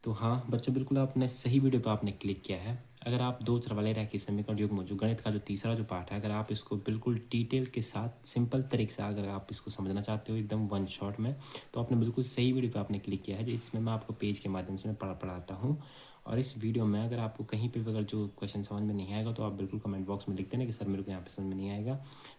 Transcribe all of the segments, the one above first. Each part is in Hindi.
तो हाँ बच्चों, बिल्कुल आपने सही वीडियो पे आपने क्लिक किया है। अगर आप दो चर वाले रैखिक समीकरण युग्म जो गणित का जो तीसरा जो पार्ट है, अगर आप इसको बिल्कुल डिटेल के साथ सिंपल तरीके से अगर आप इसको समझना चाहते हो एकदम वन शॉट में, तो आपने बिल्कुल सही वीडियो पे आपने क्लिक किया है, जिसमें मैं आपको पेज के माध्यम से मैं पढ़ाता हूँ। और इस वीडियो में अगर आपको कहीं पर भी अगर जो क्वेश्चन समझ में नहीं आएगा, तो आप बिल्कुल कमेंट बॉक्स में लिख देना कि सर मेरे को यहाँ पे समझ में नहीं आएगा।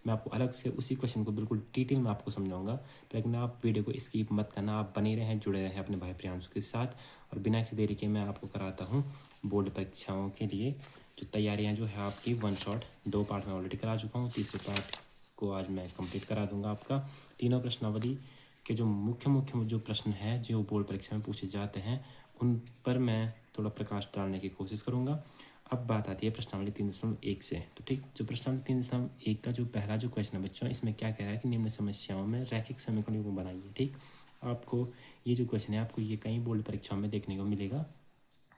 मैं आपको अलग से उसी क्वेश्चन को बिल्कुल डिटेल में आपको समझाऊंगा। लेकिन आप वीडियो को स्किप मत करना, आप बने रहें, जुड़े रहें अपने भाई प्रियांशु के साथ। और बिना किसी देरी के मैं आपको कराता हूँ बोर्ड परीक्षाओं के लिए जो तैयारियाँ जो है आपकी वन शॉट। दो पार्ट में ऑलरेडी करा चुका हूँ, तीसरे पार्ट को आज मैं कंप्लीट करा दूंगा आपका। तीनों प्रश्नावली के जो मुख्य मुख्य जो प्रश्न हैं जो बोर्ड परीक्षा में पूछे जाते हैं, उन पर मैं थोड़ा प्रकाश डालने की कोशिश करूँगा। अब बात आती है प्रश्नावली 3.1 से। तो ठीक, जो प्रश्नावली 3.1 का जो पहला जो क्वेश्चन है बच्चों, इसमें क्या कह रहा है कि निम्न समस्याओं में रैखिक समीकरणों को बनाइए। ठीक, आपको ये जो क्वेश्चन है आपको ये कई बोर्ड परीक्षाओं में देखने को मिलेगा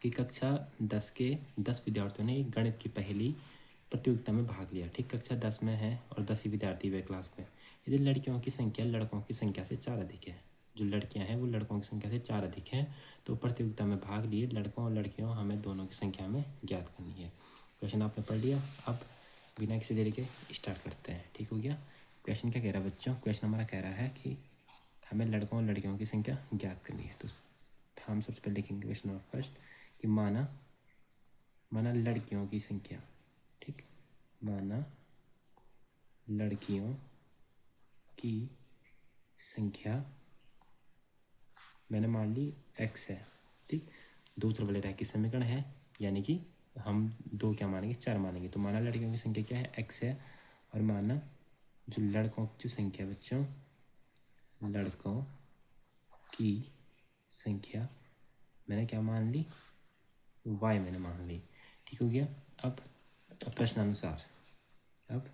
कि कक्षा 10 के 10 विद्यार्थियों ने एक गणित की पहली प्रतियोगिता में भाग लिया। ठीक, कक्षा 10 में है और 10 ही विद्यार्थी वे क्लास में। यदि लड़कियों की संख्या लड़कों की संख्या से 4 अधिक है, जो लड़कियां हैं वो लड़कों की संख्या से 4 अधिक हैं, तो प्रतियोगिता में भाग लिए लड़कों और लड़कियों हमें दोनों की संख्या में ज्ञात करनी है। क्वेश्चन आपने पढ़ लिया। अब बिना किसी देरी के स्टार्ट करते हैं। ठीक हो गया। क्वेश्चन क्या कह रहा है बच्चों? क्वेश्चन हमारा कह रहा है कि हमें लड़कों और लड़कियों की संख्या ज्ञात करनी है। तो हम सबसे पहले लिखेंगे क्वेश्चन नंबर फर्स्ट कि माना लड़कियों की संख्या। ठीक, माना लड़कियों की संख्या मैंने मान ली x है। ठीक, दो चर वाले रैखिक समीकरण है, यानी कि हम दो क्या मानेंगे, 4 मानेंगे। तो माना लड़कियों की संख्या क्या है, x है। और माना जो लड़कों की जो संख्या बच्चों, लड़कों की संख्या मैंने क्या मान ली, y मैंने मान ली। ठीक हो गया। अब प्रश्नानुसार अब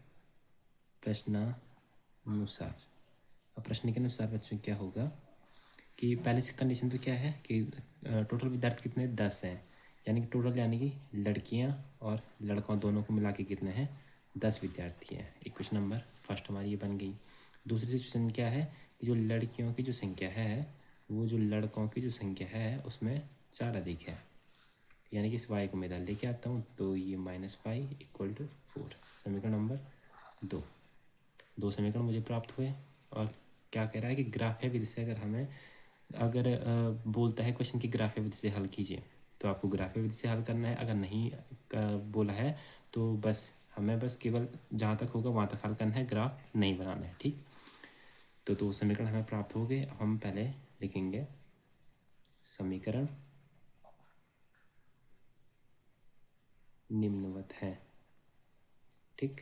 प्रश्न के अनुसार बच्चों क्या होगा कि पहले से कंडीशन तो क्या है कि टोटल विद्यार्थी कितने, 10 हैं। यानी कि टोटल यानी कि लड़कियां और लड़कों दोनों को मिला के कितने हैं, 10 विद्यार्थी हैं। इक्वेशन नंबर फर्स्ट हमारी ये बन गई। दूसरी सिचुएशन क्या है कि जो लड़कियों की जो संख्या है वो जो लड़कों की जो संख्या है उसमें 4 अधिक है, यानी कि इस y को मैं इधर लेके आता हूँ, तो ये -5 इक्वल टू 4। समीकरण नंबर 2 समीकरण मुझे प्राप्त हुए। और क्या कह रहा है कि ग्राफीय विधि से अगर हमें बोलता है क्वेश्चन की ग्राफीय विधि से हल कीजिए, तो आपको ग्राफीय विधि से हल करना है। अगर नहीं बोला है तो बस हमें बस केवल जहाँ तक होगा वहाँ तक हल करना है, ग्राफ नहीं बनाना है। ठीक, तो 2 समीकरण हमें प्राप्त हो गए। अब हम पहले लिखेंगे समीकरण निम्नवत है। ठीक,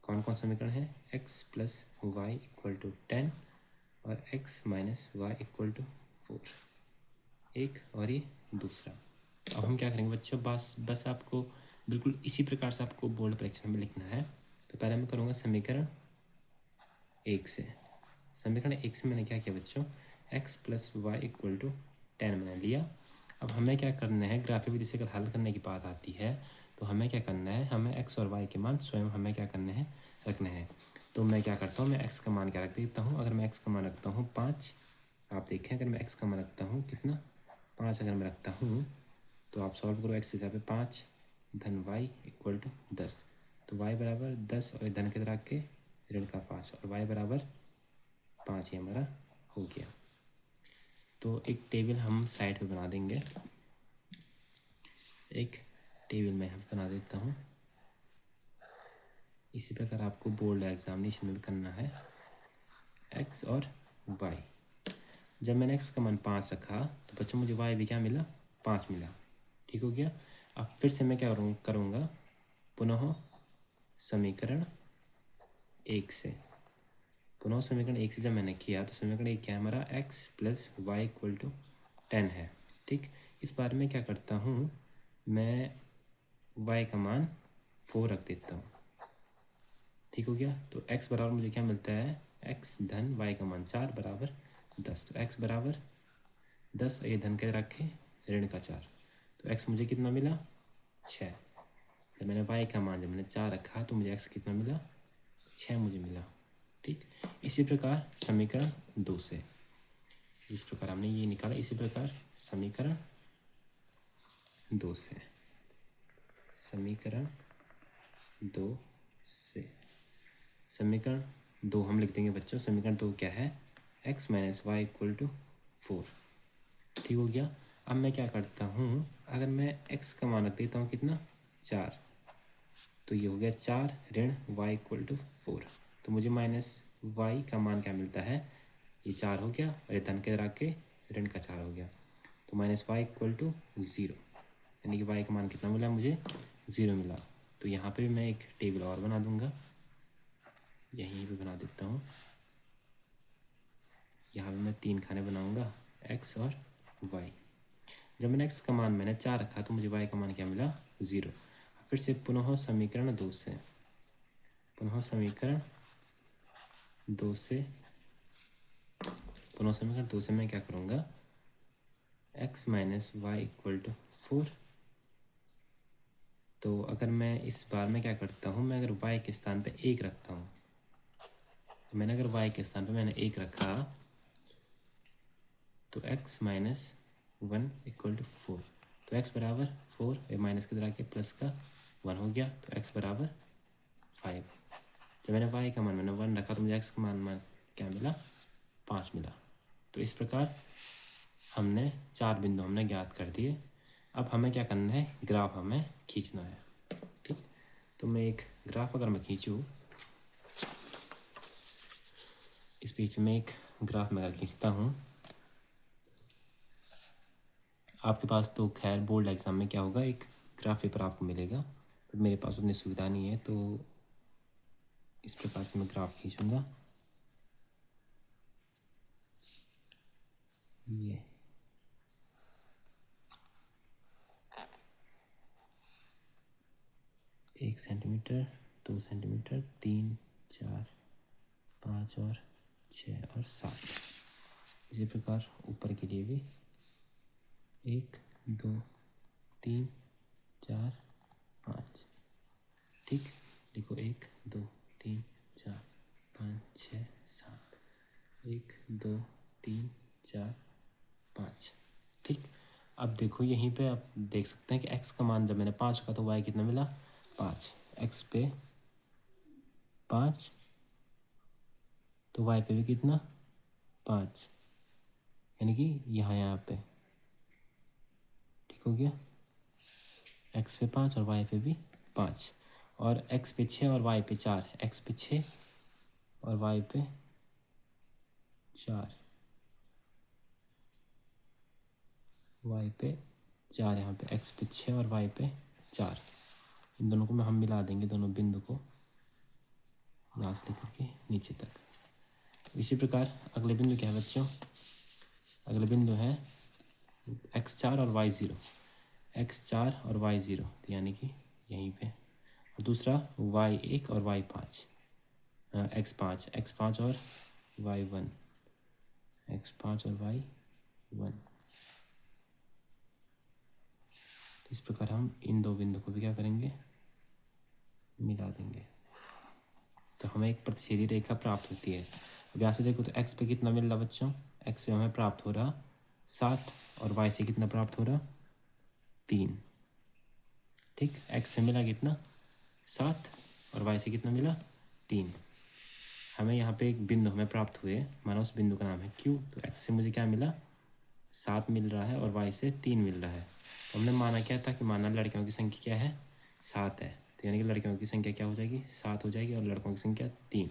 कौन कौन समीकरण है, x plus y equal to 10 और x minus y equal to 4, एक और ये दूसरा। अब हम क्या करेंगे बच्चों, बस आपको बिल्कुल इसी प्रकार से आपको बोर्ड परीक्षा में लिखना है। तो पहले मैं करूँगा समीकरण 1 से। समीकरण 1 से मैंने क्या किया बच्चों, x plus y equal to 10 मैंने लिया। अब हमें क्या करना है, ग्राफीय विधि से अगर हल करने की बात आती है तो हमें क्या करना है, हमें x और y के मान स्वयं हमें क्या करने हैं, रखने हैं। तो मैं क्या करता हूँ, मैं x का मान क्या रख देता हूँ। अगर मैं x का मान रखता हूँ 5, आप देखें अगर मैं x का मान रखता हूँ कितना, 5 अगर मैं रखता हूँ, तो आप सॉल्व करो। x की जगह पे 5 धन y इक्वल टू 10, तो y बराबर 10 और धन की तरह के ऋण का 5 और y बराबर 5 ही हमारा हो गया। तो एक टेबल हम साइड पे बना देंगे, एक टेबल में हम बना देता हूँ। इसी प्रकार आपको बोर्ड एग्जामिनेशन में भी करना है, x और y। जब मैंने x का मान 5 रखा तो बच्चों मुझे y भी क्या मिला, 5 मिला। ठीक हो गया। अब फिर से मैं क्या करूँगा, पुनः समीकरण 1 से। पुनः समीकरण 1 से जब मैंने किया तो समीकरण 1 क्या है हमारा, x plus y equal to 10 है। ठीक, इस बार में क्या करता हूँ, मैं y का मान 4 रख देता हूँ। ठीक हो गया। तो x बराबर मुझे क्या मिलता है, x धन y का मान 4 बराबर 10। तो x बराबर 10 ये धन के रखे ऋण का 4, तो x मुझे कितना मिला, 6। जब मैंने y का मान जब मैंने 4 रखा तो मुझे x कितना मिला, 6 मुझे मिला। ठीक, इसी प्रकार समीकरण 2 से जिस प्रकार हमने ये निकाला, इसी प्रकार समीकरण 2 से, समीकरण 2 से, समीकरण 2 हम लिख देंगे बच्चों। समीकरण 2 क्या है? x minus y equal to 4। ठीक हो गया। अब मैं क्या करता हूँ, अगर मैं x का मान रख देता हूँ कितना, 4, तो ये हो गया 4 ऋण y इक्वल टू 4। तो मुझे माइनस y का मान क्या मिलता है, ये 4 हो गया और ये धन के इधर आके ऋण का 4 हो गया, तो माइनस वाई इक्वल टू 0, यानी कि y का मान कितना मिला मुझे, 0 मिला। तो यहाँ पे भी मैं एक टेबल और बना दूंगा, यहीं पे बना देता हूँ। यहाँ पे मैं 3 खाने बनाऊंगा, x और y। जब मैंने x का मान मैंने 4 रखा तो मुझे y का मान क्या मिला, 0। फिर से पुनः समीकरण 2 से, पुनः समीकरण 2 से, पुनः समीकरण 2 से मैं क्या करूँगा, x minus y equal to 4। तो अगर मैं इस बार में क्या करता हूँ, मैं अगर y के स्थान पे 1 रखता हूँ, मैंने अगर y के स्थान पे मैंने 1 रखा तो x माइनस 1 इक्वल टू 4। तो x बराबर 4, ये माइनस के इधर आके प्लस का 1 हो गया, तो x बराबर 5। जब मैंने y का मान मैंने 1 रखा तो मुझे x का मान क्या मिला, 5 मिला। तो इस प्रकार हमने 4 बिंदु हमने ज्ञात कर दिए। अब हमें क्या करना है, ग्राफ हमें खींचना है। ठीक, तो मैं एक ग्राफ अगर मैं खींचूँ, इस बीच में एक ग्राफ मैं अगर खींचता हूँ, आपके पास तो खैर बोर्ड एग्ज़ाम में क्या होगा, एक ग्राफ पेपर आपको मिलेगा, बट मेरे पास उतनी सुविधा नहीं है, तो इस प्रकार से मैं ग्राफ खींचूँगा। ये 1 सेंटीमीटर, 2 सेंटीमीटर, 3, 4, 5 और 6 और 7। इसी प्रकार ऊपर के लिए भी 1, 2, 3, 4, 5। ठीक, लिखो 1, 2, 3, 4, 5, 6, 7, 1, 2, 3, 4, 5। ठीक, अब देखो यहीं पे आप देख सकते हैं कि x का मान जब मैंने 5 का तो y कितना मिला, 5। x पे 5 तो y पे भी कितना, 5, यानी कि यहाँ पे। ठीक हो गया, x पे 5 और y पे भी 5, और x पे 6 और y पे 4, x पे 6 और y पे 4, y पे 4, यहाँ पे x पे 6 और y पे 4। इन दोनों को हम मिला देंगे, दोनों बिंदु को यहाँ से लेकर के नीचे तक। इसी प्रकार अगले बिंदु क्या है बच्चों, अगले बिंदु है x4 और y0, x4 और y0, तो यानी कि यहीं पे। और दूसरा y1 और y5, x5 और y1, x5 और y1। तो इस प्रकार हम इन दो बिंदु को भी क्या करेंगे, मिला देंगे, तो हमें एक प्रतिच्छेदी रेखा प्राप्त होती है। अब यहाँ से देखो तो x पे कितना मिल रहा बच्चों, x से हमें प्राप्त हो रहा 7 और y से कितना प्राप्त हो रहा, 3। ठीक, x से मिला कितना, 7 और y से कितना मिला, 3। हमें यहाँ पे एक बिंदु हमें प्राप्त हुए, माना उस बिंदु का नाम है Q। तो x से मुझे क्या मिला, 7 मिल रहा है और y से 3 मिल रहा है। तो हमने माना क्या था कि माना लड़कियों की संख्या क्या है, 7 है, तो यानी कि लड़कियों की संख्या क्या हो जाएगी, 7 हो जाएगी, और लड़कों की संख्या 3।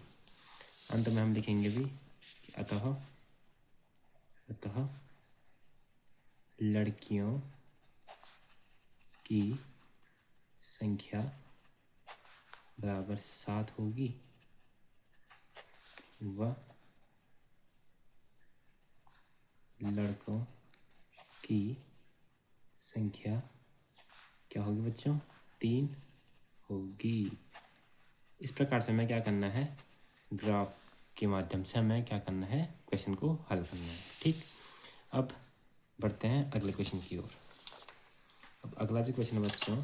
अंत में हम लिखेंगे भी कि अतः लड़कियों की संख्या बराबर 7 होगी व लड़कों की संख्या क्या होगी बच्चों, 3 होगी। इस प्रकार से हमें क्या करना है, ग्राफ के माध्यम से हमें क्या करना है, क्वेश्चन को हल करना है। ठीक, अब बढ़ते हैं अगले क्वेश्चन की ओर। अब अगला जो क्वेश्चन है बच्चों,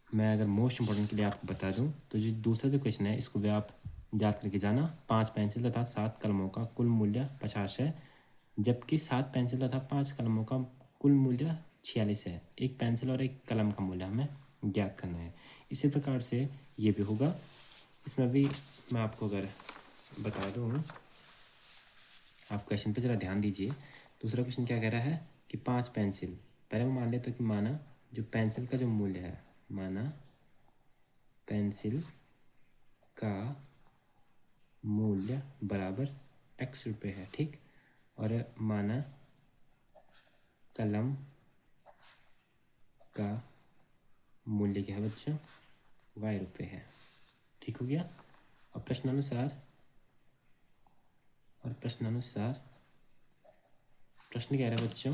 मैं अगर मोस्ट इम्पोर्टेंट के लिए आपको बता दूं तो जो दूसरा जो क्वेश्चन है इसको भी आप याद करके जाना। 5 पेंसिल तथा 7 कलमों का कुल मूल्य 50 है, जबकि 7 पेंसिल तथा 5 कलमों का कुल मूल्य 46 है। एक पेंसिल और एक कलम का मूल्य हमें ज्ञात करना है। इसी प्रकार से ये भी होगा। इसमें भी मैं आपको अगर बता दूँ, आप क्वेश्चन पे ज़रा ध्यान दीजिए। दूसरा क्वेश्चन क्या कह रहा है कि 5 पेंसिल, पहले मैं मान लेता हूँ कि माना जो पेंसिल का जो मूल्य है, माना पेंसिल का मूल्य बराबर x रुपये है, ठीक। और माना कलम का मूल्य क्या है बच्चों, y रुपये है, ठीक हो गया। और प्रश्नानुसार प्रश्न कह रहा है बच्चों,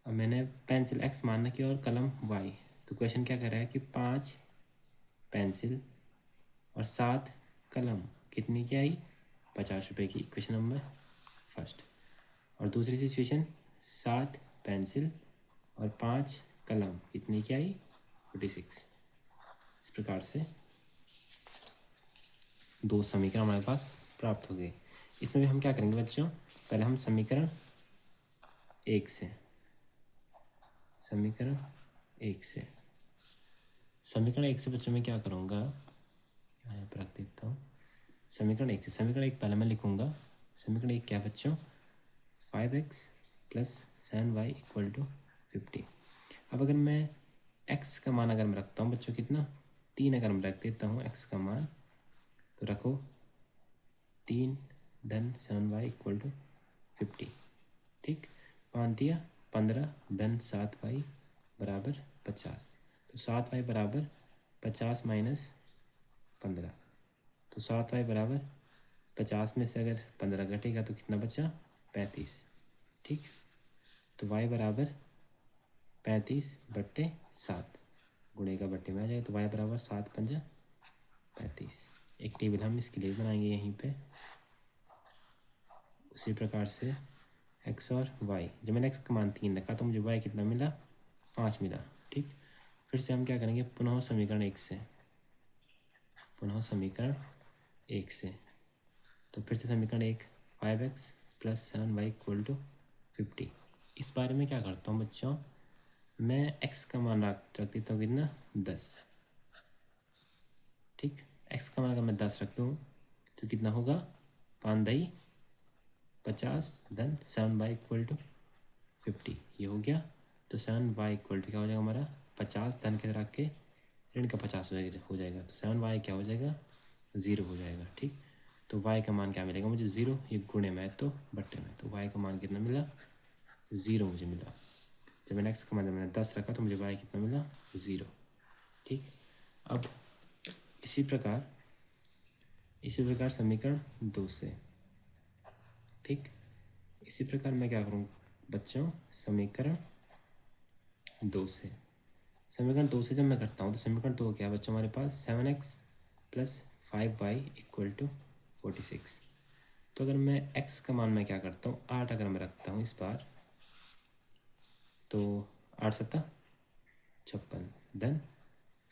अब मैंने पेंसिल x मानना किया और कलम y, तो क्वेश्चन क्या कह रहा है कि 5 पेंसिल और 7 कलम कितनी की आई, 50 रुपये की। Question number first. और दूसरी सिचुएशन, 7 पेंसिल और 5 कलम कितनी की आई, 46। इस प्रकार से 2 समीकरण हमारे पास प्राप्त हो गए। इसमें भी हम क्या करेंगे बच्चों, पहले हम समीकरण एक से बच्चों में क्या करूँगा, यहाँ पर रख देता हूँ। समीकरण एक पहले मैं लिखूँगा। समीकरण एक क्या है बच्चों, 5x + 7y = 50। अब अगर मैं x का मान अगर मैं रखता हूँ बच्चों कितना, 3 अगर मैं रख देता हूँ x का मान, तो रखो 3 धन 7y = 50, ठीक। 5 दिया 15 धन 7y बराबर 50। तो 7y बराबर 50 - 15, तो 7y बराबर 50 में से अगर 15 घटेगा तो कितना बचा, 35, ठीक। तो y बराबर 35/7, गुणे का बट्टे में आ जाएगा, तो y बराबर 7 × 5 = 35। एक टेबल हम इसके लिए बनाएंगे यहीं पे। उसी प्रकार से x और y, जब मैंने x का मान 3 रखा तो मुझे y कितना मिला, 5 मिला, ठीक। फिर से हम क्या करेंगे, पुनः समीकरण एक से, तो फिर से समीकरण 1, 5x + 7y = 50। इस बारे में क्या करता हूँ बच्चों, मैं x का मान रख देता हूँ कितना, 10, ठीक। x का मान अगर मैं 10 रख दूँ तो कितना होगा, 5 × 10 = 50 धन 7y = 50, ये हो गया। तो 7y = क्या हो जाएगा हमारा, 50 धन के रख के ऋण का 50 हो जाएगा, तो 7y क्या हो जाएगा, 0 हो जाएगा, ठीक। तो y का मान क्या मिलेगा मुझे, 0, ये गुणे में तो बट्टे में, तो y का मान कितना मिला, 0 मुझे मिला। जब मैंने x का मान, जब मैंने 10 रखा तो मुझे y कितना मिला, 0, ठीक। अब इसी प्रकार समीकरण 2 से, ठीक। इसी प्रकार मैं क्या करूँ बच्चों, समीकरण 2 से जब मैं करता हूँ तो समीकरण 2 क्या है बच्चों हमारे पास, 7x + 5y = 46। तो अगर मैं x का मान मैं क्या करता हूँ, 8 अगर मैं रखता हूँ इस बार, तो 8 × 7 = 56 धन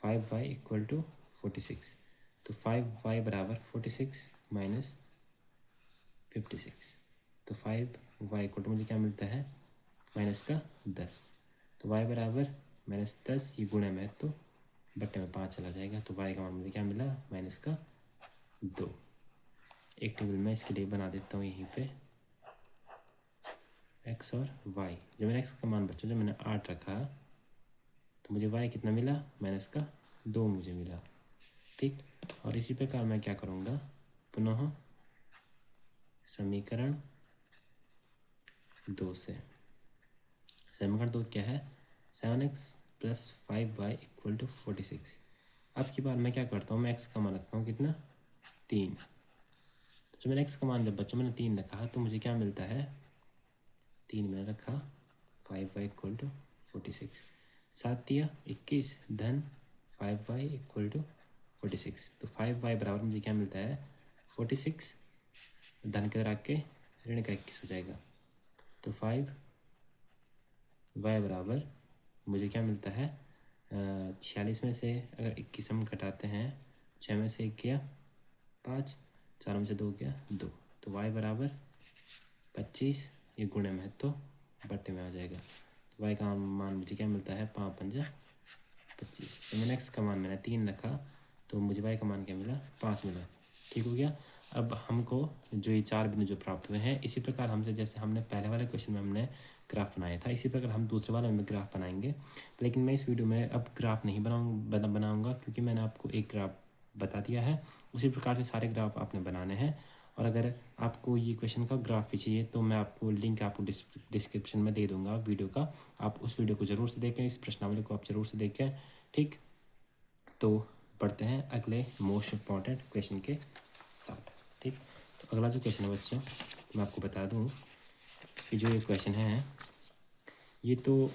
5y = 46, तो 5y बराबर 46 - 56, तो 5y = मुझे क्या मिलता है, -10, तो y बराबर -10, ये गुणा में तो बट्टे में 5 चला जाएगा, तो y का मान मुझे क्या मिला, -2। एक टेबल मैं इसके लिए बना देता हूँ यहीं पे, x और y। जब मैंने x का मान बच्चों, जब मैंने 8 रखा तो मुझे y कितना मिला, -2 मुझे मिला, ठीक। और इसी प्रकार मैं क्या करूँगा, पुनः समीकरण 2 से, समीकरण 2 क्या है, 7x + 5y = 46। अब की बार मैं क्या करता हूँ, मैं x का मान रखता हूँ कितना, 3। तो मैंने x का मान जब बच्चों मैंने 3 रखा तो मुझे क्या मिलता है, 3 मैंने रखा, 5y = 46, 7 दिया 21 धन 5y = 46, तो 5y बराबर मुझे क्या मिलता है, 46, धन के रख के ऋण का 21 हो जाएगा, तो 5y बराबर मुझे क्या मिलता है, 46 में से अगर 21 हम घटाते हैं, 6 में से 1 गया 5, 4 में से 2 गया 2, तो y बराबर 25, ये गुणे में है तो बट्टे में आ जाएगा। तो y का मान मुझे क्या मिलता है, 5 पंजा 25। तो मैंने x का मान मैंने 3 रखा, तो मुझे y का मान क्या मिला, 5 मिला। ठीक हो गया। अब हमको जो ये 4 बिंदु जो प्राप्त हुए हैं, इसी प्रकार हमसे जैसे हमने पहले वाले क्वेश्चन में हमने ग्राफ बनाया था, इसी प्रकार हम दूसरे वाले में ग्राफ बनाएंगे। लेकिन मैं इस वीडियो में अब ग्राफ नहीं बनाऊंगा क्योंकि मैंने आपको एक ग्राफ बता दिया है। उसी प्रकार से सारे ग्राफ आपने बनाने हैं। और अगर आपको ये क्वेश्चन का ग्राफ भी चाहिए तो मैं आपको लिंक आपको डिस्क्रिप्शन में दे दूंगा वीडियो का, आप उस वीडियो को ज़रूर से देखें, इस प्रश्नावली को आप ज़रूर से देखें। ठीक, तो बढ़ते हैं अगले मोस्ट इम्पॉर्टेंट क्वेश्चन के साथ। ठीक, तो अगला जो क्वेश्चन है बच्चों, मैं आपको बता दूं कि जो ये क्वेश्चन है ये तो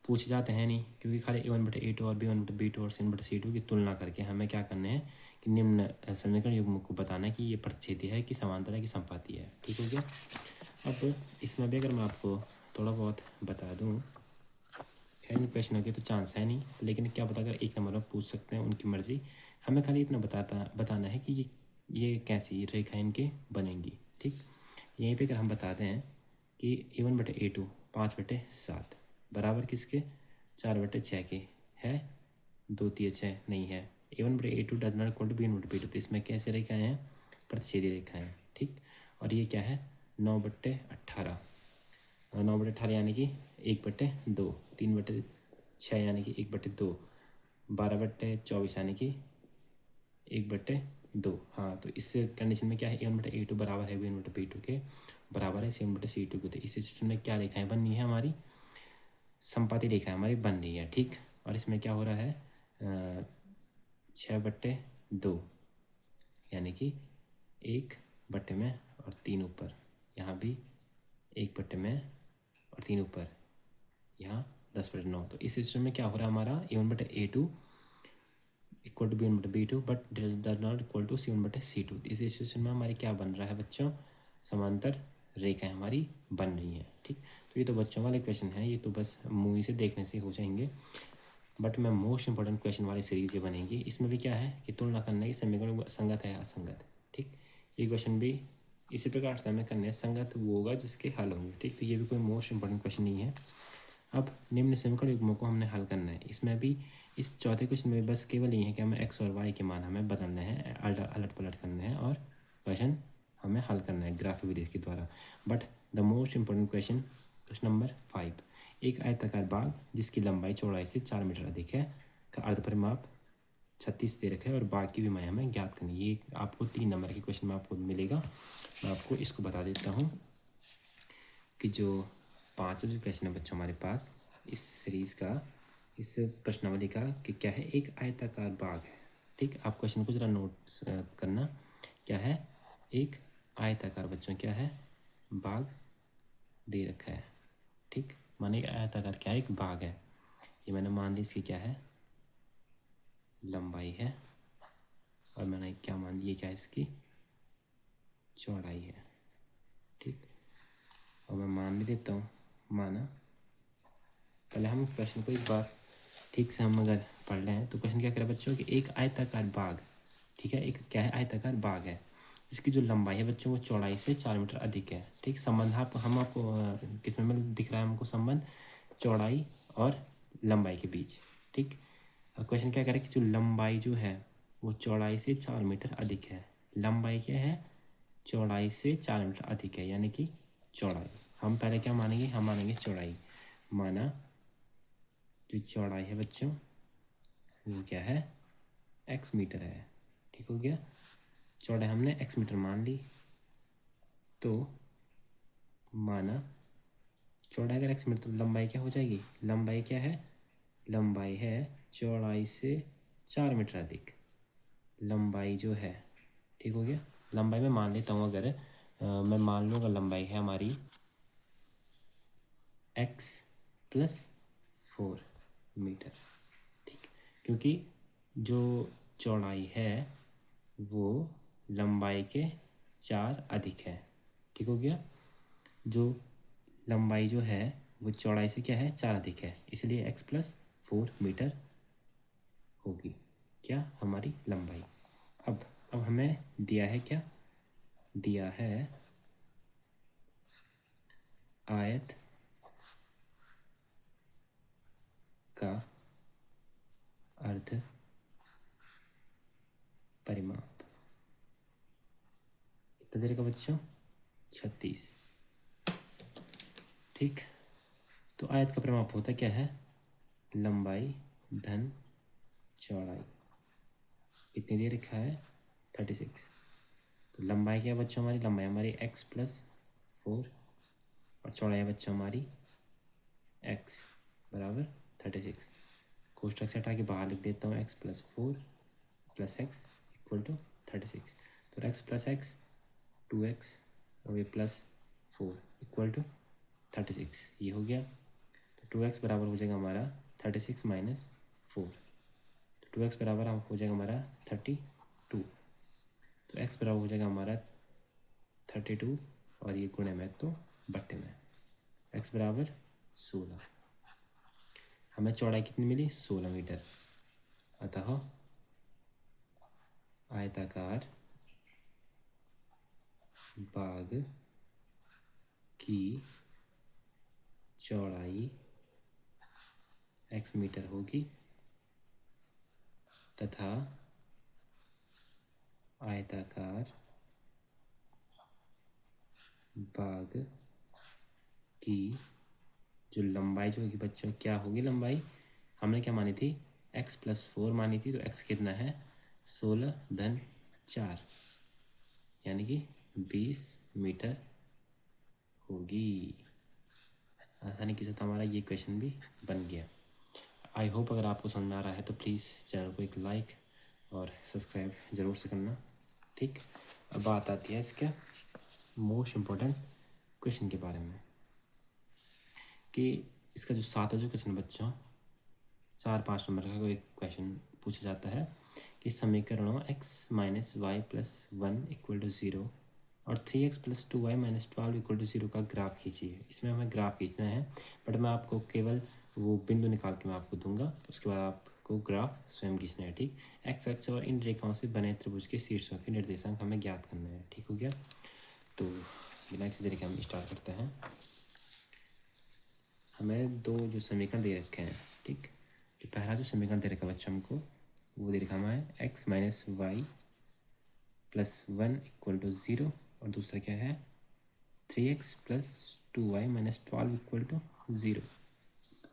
पूछ जाते हैं नहीं, क्योंकि खाली A1/A2 और B1/B2 और C1/C2 की तुलना करके हमें क्या करने हैं कि निम्न समीकरण युग्म को बताना है कि ये प्रतिच्छेदी है कि समांतर है कि संपाती है। ठीक हो गया। अब इसमें भी अगर मैं आपको थोड़ा बहुत बता दूं, खैर इन क्वेश्चनों के तो चांस है नहीं, लेकिन क्या पता अगर एक नंबर में पूछ सकते हैं, उनकी मर्जी। हमें खाली इतना बताना है कि ये कैसी रेखा इनके बनेंगी। ठीक, यहीं पे अगर हम बताते हैं कि A1/A2 5/7 बराबर किसके, 4/6 के है, 2 3 6 नहीं है। A1/A2 does not equal to B1/B2, तो इसमें कैसे रेखाएं हैं, प्रतिच्छेदी रेखाएं। ठीक, और ये क्या है, 9/18, 9/18 यानी कि 1/2, 3/6 यानी कि 1/2, 12/24 यानी कि 1/2। हाँ, तो इस कंडीशन में क्या है, A1/A2 बराबर है B1/B2 के, बराबर है C1/C2 के। तो इस सिस्टम में क्या रेखाएं बननी है, हमारी संपाती रेखा हमारी बन रही है। ठीक, और इसमें क्या हो रहा है, 6/2 यानी कि 1 में और 3 ऊपर, यहाँ भी 1 में और 3 ऊपर, यहाँ 10/9। तो इस सिस्टम में क्या हो रहा है, हमारा A1/A2 equal to B1/B2 but does not equal to C1/C2। इस सिचुएशन में हमारी क्या बन रहा है बच्चों, समांतर रेखाएं हमारी बन रही हैं। ठीक, तो ये तो बच्चों वाले क्वेश्चन हैं, ये तो बस मूवी से देखने से हो जाएंगे। बट मैं मोस्ट इंपॉर्टेंट क्वेश्चन वाली सीरीज ये बनेगी। इसमें भी क्या है कि तुलना करना है कि समीकरण संगत है या असंगत। ठीक, ये क्वेश्चन भी इसी प्रकार से हमें करने हैं, संगत वो होगा जिसके हल होंगे। ठीक, तो ये भी कोई मोस्ट इंपॉर्टेंट क्वेश्चन नहीं है। अब निम्न समीकरण युग्मों को हमने हल करना है। इसमें भी इस चौथे क्वेश्चन में बस केवल ये है कि हमें एक्स और वाई के मान हमें बदलने हैं, अलट पलट करने हैं और क्वेश्चन हमें हल करना है ग्राफिक विधि के द्वारा। But the most important question number 5, एक आयताकार बाग जिसकी लंबाई चौड़ाई से 4 मीटर अधिक है का अर्ध परिमाप 36 दे रखा है और बाग की विमाएँ हमें ज्ञात करनी है। ये आपको 3 नंबर के क्वेश्चन में आपको मिलेगा। मैं आपको इसको बता देता हूँ कि जो 5 जो क्वेश्चन है बच्चों हमारे पास इस सीरीज़ का, इस प्रश्नावली का, कि क्या है, एक आयताकार बाग है। ठीक, आप क्वेश्चन को ज़रा नोट करना, क्या है, एक आयताकार बच्चों क्या है, बाग दे रखा है। ठीक, माने एक आयताकार क्या है, एक बाग है। ये मैंने मान ली इसकी क्या है, लंबाई है, और मैंने क्या मान ली, क्या है इसकी चौड़ाई है। ठीक, और मैं मान भी देता हूँ, माना। पहले हम क्वेश्चन को एक बार ठीक से हम अगर पढ़ लें तो क्वेश्चन क्या कह रहा है बच्चों कि एक आयताकार बाग, ठीक है, एक क्या है, आयताकार बाग है जिसकी जो लंबाई है बच्चों वो चौड़ाई से 4 मीटर अधिक है। ठीक, संबंध हम आपको किस में दिख रहा है, हमको संबंध चौड़ाई और लंबाई के बीच। ठीक, क्वेश्चन क्या कह रहा है कि जो लंबाई जो है वो चौड़ाई से 4 मीटर अधिक है। लंबाई क्या है, चौड़ाई से 4 मीटर अधिक है, यानी कि चौड़ाई हम पहले क्या मानेंगे, हम मानेंगे चौड़ाई। माना जो चौड़ाई है बच्चों वो क्या है, x मीटर है। ठीक हो गया, चौड़ाई हमने x मीटर मान ली, तो माना चौड़ाई अगर x मीटर तो लंबाई क्या हो जाएगी, लंबाई क्या है, लंबाई है चौड़ाई से 4 मीटर अधिक, लंबाई जो है। ठीक हो गया, लंबाई में मान लेता हूँ, अगर मैं मान लूँगा लंबाई है हमारी x + 4 मीटर। ठीक, क्योंकि जो चौड़ाई है वो लंबाई के 4 अधिक है। ठीक हो गया, जो लंबाई जो है वो चौड़ाई से क्या है, 4 अधिक है, इसलिए x + 4 मीटर होगी क्या हमारी लंबाई। अब अब हमें दिया है क्या, दिया है आयत का अर्ध परिमाप। कितना देर का बच्चों, 36। ठीक, तो आयत का परिमाप होता क्या है, लंबाई धन चौड़ाई। कितनी दे रखा है, 36। तो लंबाई क्या बच्चों हमारी, लंबाई हमारी x+4 और चौड़ाई है बच्चों हमारी x बराबर 36। कोष्ठक से हटा के बाहर लिख देता हूँ x+4 + x = 36। तो x+x 2x और ये +4 = 36, ये हो गया। तो 2x बराबर हो जाएगा हमारा 36 - 4, तो 2x बराबर हो जाएगा हमारा 32। तो x बराबर हो जाएगा हमारा 32 और ये गुणे में तो बट्टे में, x बराबर 16। हमें चौड़ाई कितनी मिली, 16 मीटर। अतः आयताकार बाग की चौड़ाई x मीटर होगी तथा आयताकार बाग की जो लंबाई जो होगी बच्चों, क्या होगी लंबाई, हमने क्या मानी थी, x+4 मानी थी। तो x कितना है, 16 धन 4 यानी कि 20 मीटर होगी। आसानी के साथ हमारा ये क्वेश्चन भी बन गया। आई होप अगर आपको समझ में आ रहा है तो प्लीज़ चैनल को एक लाइक और सब्सक्राइब ज़रूर से करना। ठीक, अब बात आती है इसके मोस्ट इम्पोर्टेंट क्वेश्चन के बारे में कि इसका जो 7वां जो क्वेश्चन बच्चों, 4-5 नंबर का कोई क्वेश्चन पूछा जाता है कि समीकरणों x - y + 1 = 0 और 3x + 2y - 12 = 0 का ग्राफ खींचिए। इसमें हमें ग्राफ खींचना है, बट मैं आपको केवल वो बिंदु निकाल के मैं आपको दूंगा, उसके बाद आपको ग्राफ स्वयं खींचना है। ठीक, एक्स अक्ष और इन रेखाओं से बने त्रिभुज के शीर्षों के निर्देशांक हमें ज्ञात करना है। ठीक हो गया, तो बिना किसी तरीके हम स्टार्ट करते हैं। हमें दो जो समीकरण दे रखे हैं, ठीक, जो पहला जो समीकरण दे रखा है बच्चा हमको, वो दे रखा है x - y + 1 = 0 और दूसरा क्या है 3x + 2y - 12 = 0।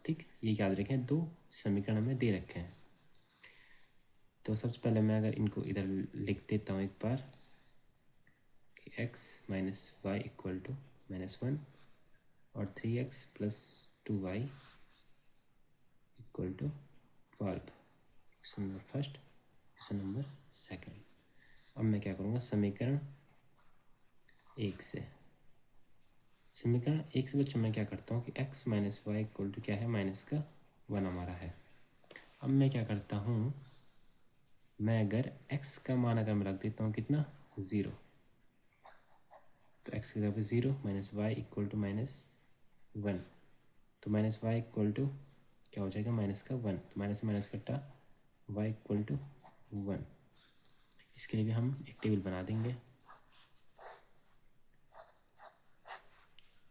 ठीक, ये याद रखें, दो समीकरण हमें दे रखे हैं। तो सबसे पहले मैं अगर इनको इधर लिख देता हूँ एक बार कि x - y = -1 और 3x + 2y = 12। Question number first, question number second. अब मैं क्या करूँगा, समीकरण 1 से, समीकरण 1 से बच्चों मैं क्या करता हूँ कि x - y = क्या है, -1 हमारा है। अब मैं क्या करता हूँ, मैं अगर x का मान अगर मैं रख देता हूँ कितना, 0, तो x की जगह 0 - y = -1, तो -y क्या हो जाएगा, -1, तो माइनस से माइनस कटा y = 1। इसके लिए भी हम एक टेबल बना देंगे,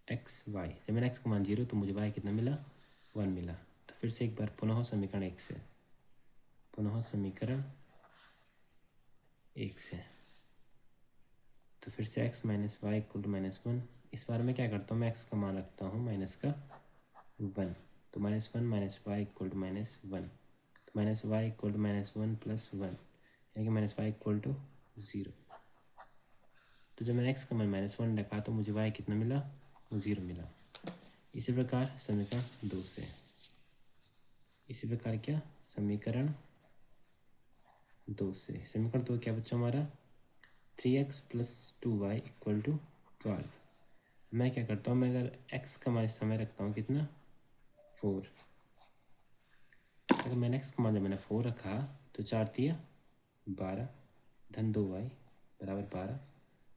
x y, जब मैंने x का मान 0 तो मुझे y कितना मिला, 1 मिला। तो फिर से एक बार पुनः समीकरण 1 से, पुनः समीकरण 1 से, तो फिर से x - y = -1। इस बार मैं क्या करता हूँ, मैं x का मान रखता हूँ -1, तो -1 - y = -1, तो -y = -1 + 1 यानी कि -y = 0। तो जब मैंने x का मान -1 रखा तो मुझे y कितना मिला, 0 मिला। इसी प्रकार समीकरण 2 से, इसी प्रकार क्या, समीकरण 2 से, समीकरण 2 क्या बच्चा हमारा 3x + 2y = 12। मैं क्या करता हूँ, मैं अगर x का मान इस समय रखता हूँ कितना, 4, अगर मैंने x का मान जब मैंने 4 रखा तो 4 तिया 12 धन 2y बराबर 12,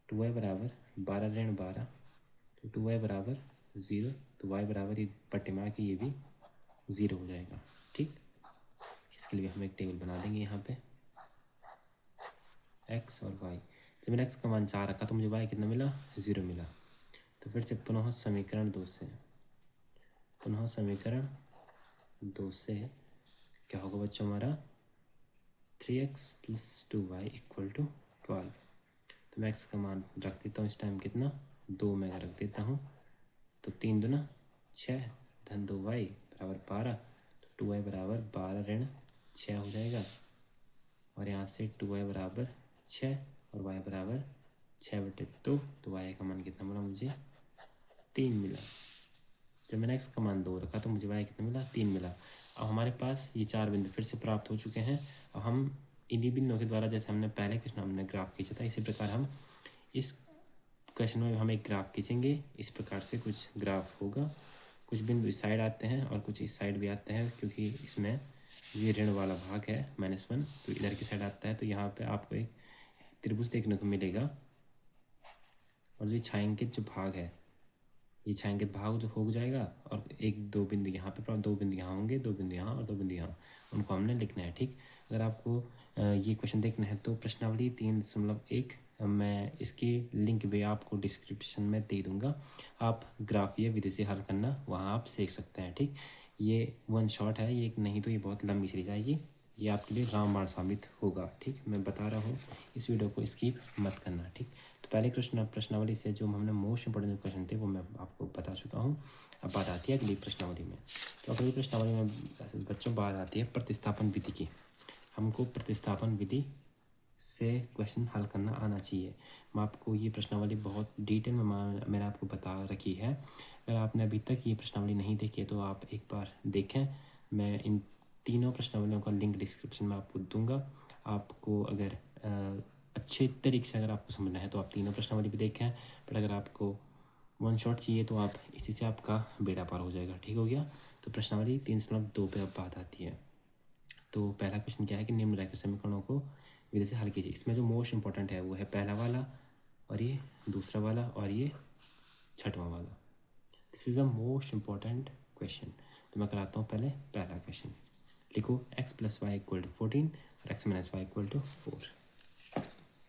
2y बराबर 12 ऋण 12, तो 2y बराबर 0, तो y बराबर ये बट्टे में आके ये भी 0 हो जाएगा। ठीक, इसके लिए हम एक टेबल बना देंगे यहाँ पे, एक्स और वाई। जब मैंने एक्स का मान 4 रखा तो मुझे वाई कितना मिला, 0 मिला। तो फिर से पुनः समीकरण 2 से क्या होगा बच्चों हमारा, 3x + 2y = 12। तो मैं एक्स का मान रख देता हूँ इस टाइम कितना, 2 मैं रख देता हूँ। तो 3 दूना 6 धन 2y बराबर 12। तो 2y बराबर 12 ऋण 6 हो जाएगा। और यहाँ से 2y बराबर 6 और y बराबर 6/2। तो y का मान कितना मिला मुझे, 3 मिला। जब मैंने x का मान 2 रखा तो मुझे y कितना मिला, 3 मिला। अब हमारे पास ये 4 बिंदु फिर से प्राप्त हो चुके हैं। अब हम इन्हीं बिंदुओं के द्वारा, जैसे हमने पहले क्वेश्चन हमने ग्राफ खींचा था, इसी प्रकार हम इस क्वेश्चन में हम एक ग्राफ खींचेंगे। इस प्रकार से कुछ ग्राफ होगा, कुछ बिंदु इस साइड आते हैं और कुछ इस साइड भी आते हैं, क्योंकि इसमें ये ऋण वाला भाग है -1, तो इधर की साइड आता है। तो यहाँ पे आपको एक त्रिभुज देखने को मिलेगा। और जो छायांकित जो भाग है, ये छायांकित भाग जो हो जाएगा और 1-2 बिंदु यहाँ पे, 2 बिंदु यहाँ होंगे, 2 बिंदु यहाँ और 2 बिंदु यहाँ, उनको हमने लिखना है। ठीक, अगर आपको ये क्वेश्चन देखना है तो प्रश्नावली 3.1 मैं इसकी लिंक भी आपको डिस्क्रिप्शन में दे दूँगा। आप ग्राफीय विधि से हल करना वहाँ आप सीख सकते हैं। ठीक, ये 1 शॉट है, ये नहीं तो ये बहुत लंबी सीरीज आएगी, ये आपके लिए रामबाण साबित होगा। ठीक, मैं बता रहा हूँ, इस वीडियो को स्किप मत करना। ठीक, तो पहले प्रश्नावली से जो हमने मोस्ट इंपोर्टेंट क्वेश्चन थे वो मैं आपको बता चुका हूँ। अब बात आती है अगली प्रश्नावली में। तो अगली प्रश्नावली में बच्चों बात आती है प्रतिस्थापन विधि की। हमको प्रतिस्थापन विधि से क्वेश्चन हल करना आना चाहिए। मैं आपको ये प्रश्नावली बहुत डिटेल में मैंने आपको बता रखी है। अगर आपने अभी तक ये प्रश्नावली नहीं देखी है तो आप एक बार देखें। मैं इन तीनों प्रश्नावलियों का लिंक डिस्क्रिप्शन में आपको दूंगा। आपको अगर अच्छे तरीके से अगर आपको समझना है तो आप तीनों प्रश्नावली भी देखें। पर अगर आपको 1 शॉट चाहिए तो आप इसी से आपका बेड़ा पार हो जाएगा। ठीक हो गया। तो प्रश्नावली 3.2 पे अब बात आती है। तो पहला क्वेश्चन क्या है कि निम्नलिखित समीकरणों को विधि से हल कीजिए। इसमें जो मोस्ट इंपॉर्टेंट है वो है पहला वाला, और ये दूसरा वाला, और ये छठवां वाला। This is a most important question. तो मैं कराता हूँ पहले पहला क्वेश्चन। लिखो x + y = 14 और x - y = 4।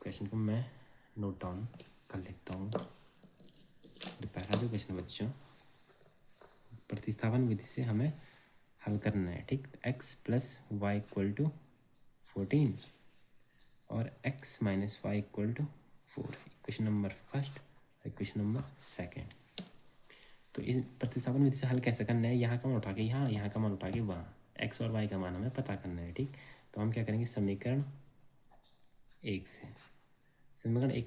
क्वेश्चन को मैं नोट डाउन कर लेता हूँ। तो पहला जो क्वेश्चन बच्चों, प्रतिस्थापन विधि से हमें हल करना है। ठीक, x + y = 14 और x - y = 4। Equation number first, equation number second. तो इस प्रतिस्थापन विधि से हल कैसे करना है, यहाँ का मान उठा के यहाँ, यहाँ का मान उठा के वहाँ, x और y का मान हमें पता करना है। ठीक, तो हम क्या करेंगे, समीकरण 1 से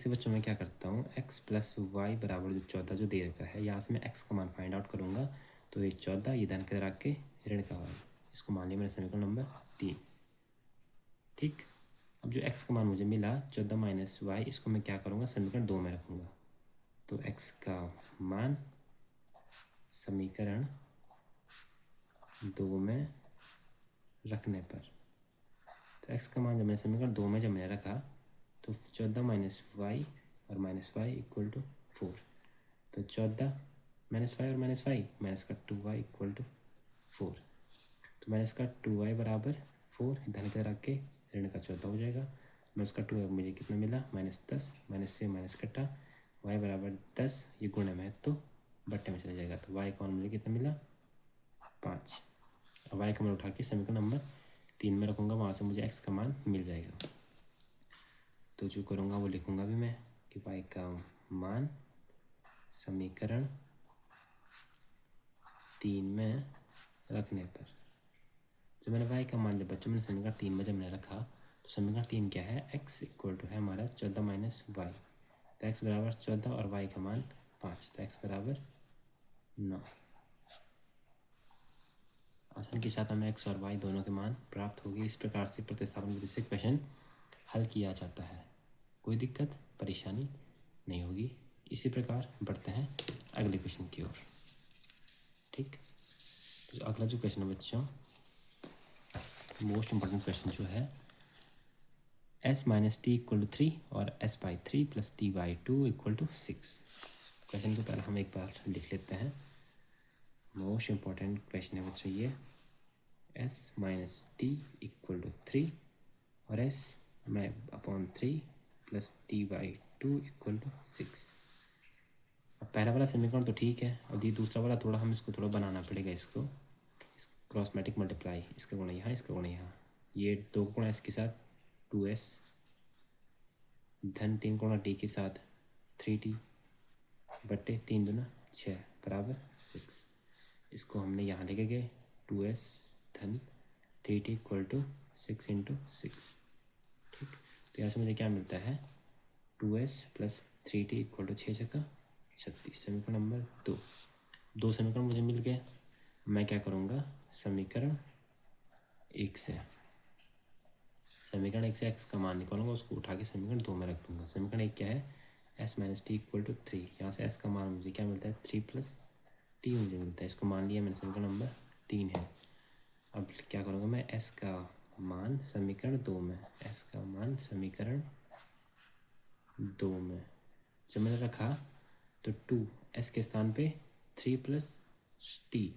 बच्चों मैं क्या करता हूँ, x + y बराबर जो 14 जो दे रखा है, यहाँ से मैं x का मान फाइंड आउट करूँगा। तो ये 14, ये धन के रख के ऋण का y, इसको मान लिया मैंने समीकरण नंबर 3। ठीक, अब जो x का मान मुझे मिला 14 - y, इसको मैं क्या करूँगा, समीकरण 2 में रखूँगा। तो x का मान समीकरण 2 में रखने पर, तो x का मान जब मैंने समीकरण 2 में जब मैंने रखा तो 14 - y और -y = 4। तो 14 - y और -y, -2y = 4। तो -2y बराबर 4, धन के रख के ऋण का 14 हो जाएगा। -2y मुझे कितना मिला, -10, माइनस से माइनस कटा, y बराबर 10, ये गुण है तो बट्टे में चला जाएगा। तो y का मान मुझे कितना मिला, 5। अब y का मान उठा के समीकरण नंबर 3 में रखूँगा, वहाँ से मुझे x का मान मिल जाएगा। तो जो करूँगा वो लिखूँगा भी मैं कि y का मान समीकरण 3 में रखने पर, जब मैंने y का मान जब बच्चों मैंने समीकरण 3 में जब मैंने रखा तो समीकरण 3 क्या है, x = है हमारा 14 - y। तो x बराबर 14 और y का मान 5, तो x बराबर 9। आसानी के साथ हमें x और y दोनों के मान प्राप्त होगी। इस प्रकार से प्रतिस्थापन विधि से क्वेश्चन हल किया जाता है, कोई दिक्कत परेशानी नहीं होगी। इसी प्रकार बढ़ते हैं अगले क्वेश्चन की ओर। ठीक, तो अगला जो क्वेश्चन है बच्चों, मोस्ट इंपॉर्टेंट क्वेश्चन जो है, s - t = 3 और s/3 + t/2 = 6। क्वेश्चन को पहले हम एक बार लिख लेते हैं। मोस्ट इंपॉर्टेंट क्वेश्चन है बच्चों ये, s - t = 3 और s/3 plus t/2 equal to 6। अब पहला वाला समीकरण तो ठीक है, और ये दूसरा वाला थोड़ा हम इसको थोड़ा बनाना पड़ेगा। इसको क्रॉस मैट्रिक मल्टीप्लाई, इसका गुणा यहाँ, इसका गुणा यहाँ, ये 2 गुणा इसके साथ 2s धन 3 गुणा डी के साथ 3t बट्टे 3 दूना 6 बराबर 6। इसको हमने यहाँ लेके गए 2s धन 3t इक्वल टू 6 इंटू 6। ठीक, तो यहाँ से मुझे क्या मिलता है 2s plus 3t equal to 6×36। समीकरण नंबर 2 समीकरण मुझे मिल गए। मैं क्या करूँगा समीकरण 1 से x का मान निकालूंगा, उसको उठा के समीकरण 2 में रख दूंगा। समीकरण 1 क्या है s minus t equal to 3। यहाँ से s का मान मुझे क्या मिलता है 3 प्लस टी मुझे मिलता है। इसको मान लिया मैंने, समीकरण नंबर 3 है। अब क्या करूँगा मैं s का मान समीकरण 2 में, s का मान समीकरण 2 में जब मैंने रखा तो 2 s के स्थान पे 3 प्लस टी,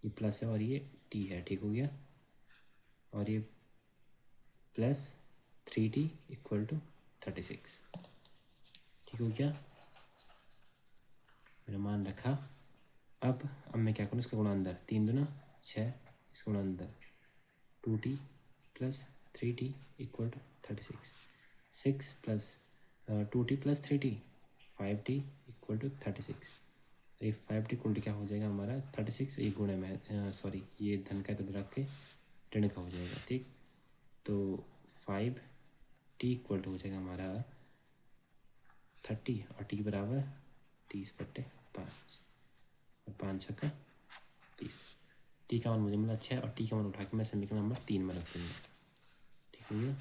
ये प्लस है और ये टी है, ठीक हो गया, और ये प्लस 3t इक्वल टू 36, ठीक हो गया, मैंने मान रखा। अब मैं क्या करूँ इसका गुणा अंदर, 3 दूना 6, इसका गुणा अंदर 2t plus 3t equal to 36, 6 plus 2t plus 3t 5t equal to 36। ये 5t इक्वल टू क्या हो जाएगा हमारा 36, ये गुणे में सॉरी ये धन का तो रख के ऋण का हो जाएगा। ठीक, तो 5t इक्वल टू हो जाएगा हमारा 30 और t बराबर 30/5 और 5×6 टी का मान मुझे मिला 6 और टी का मान उठा के मैं समीकरण नंबर 3 में रख दूँगा। ठीक हो गया,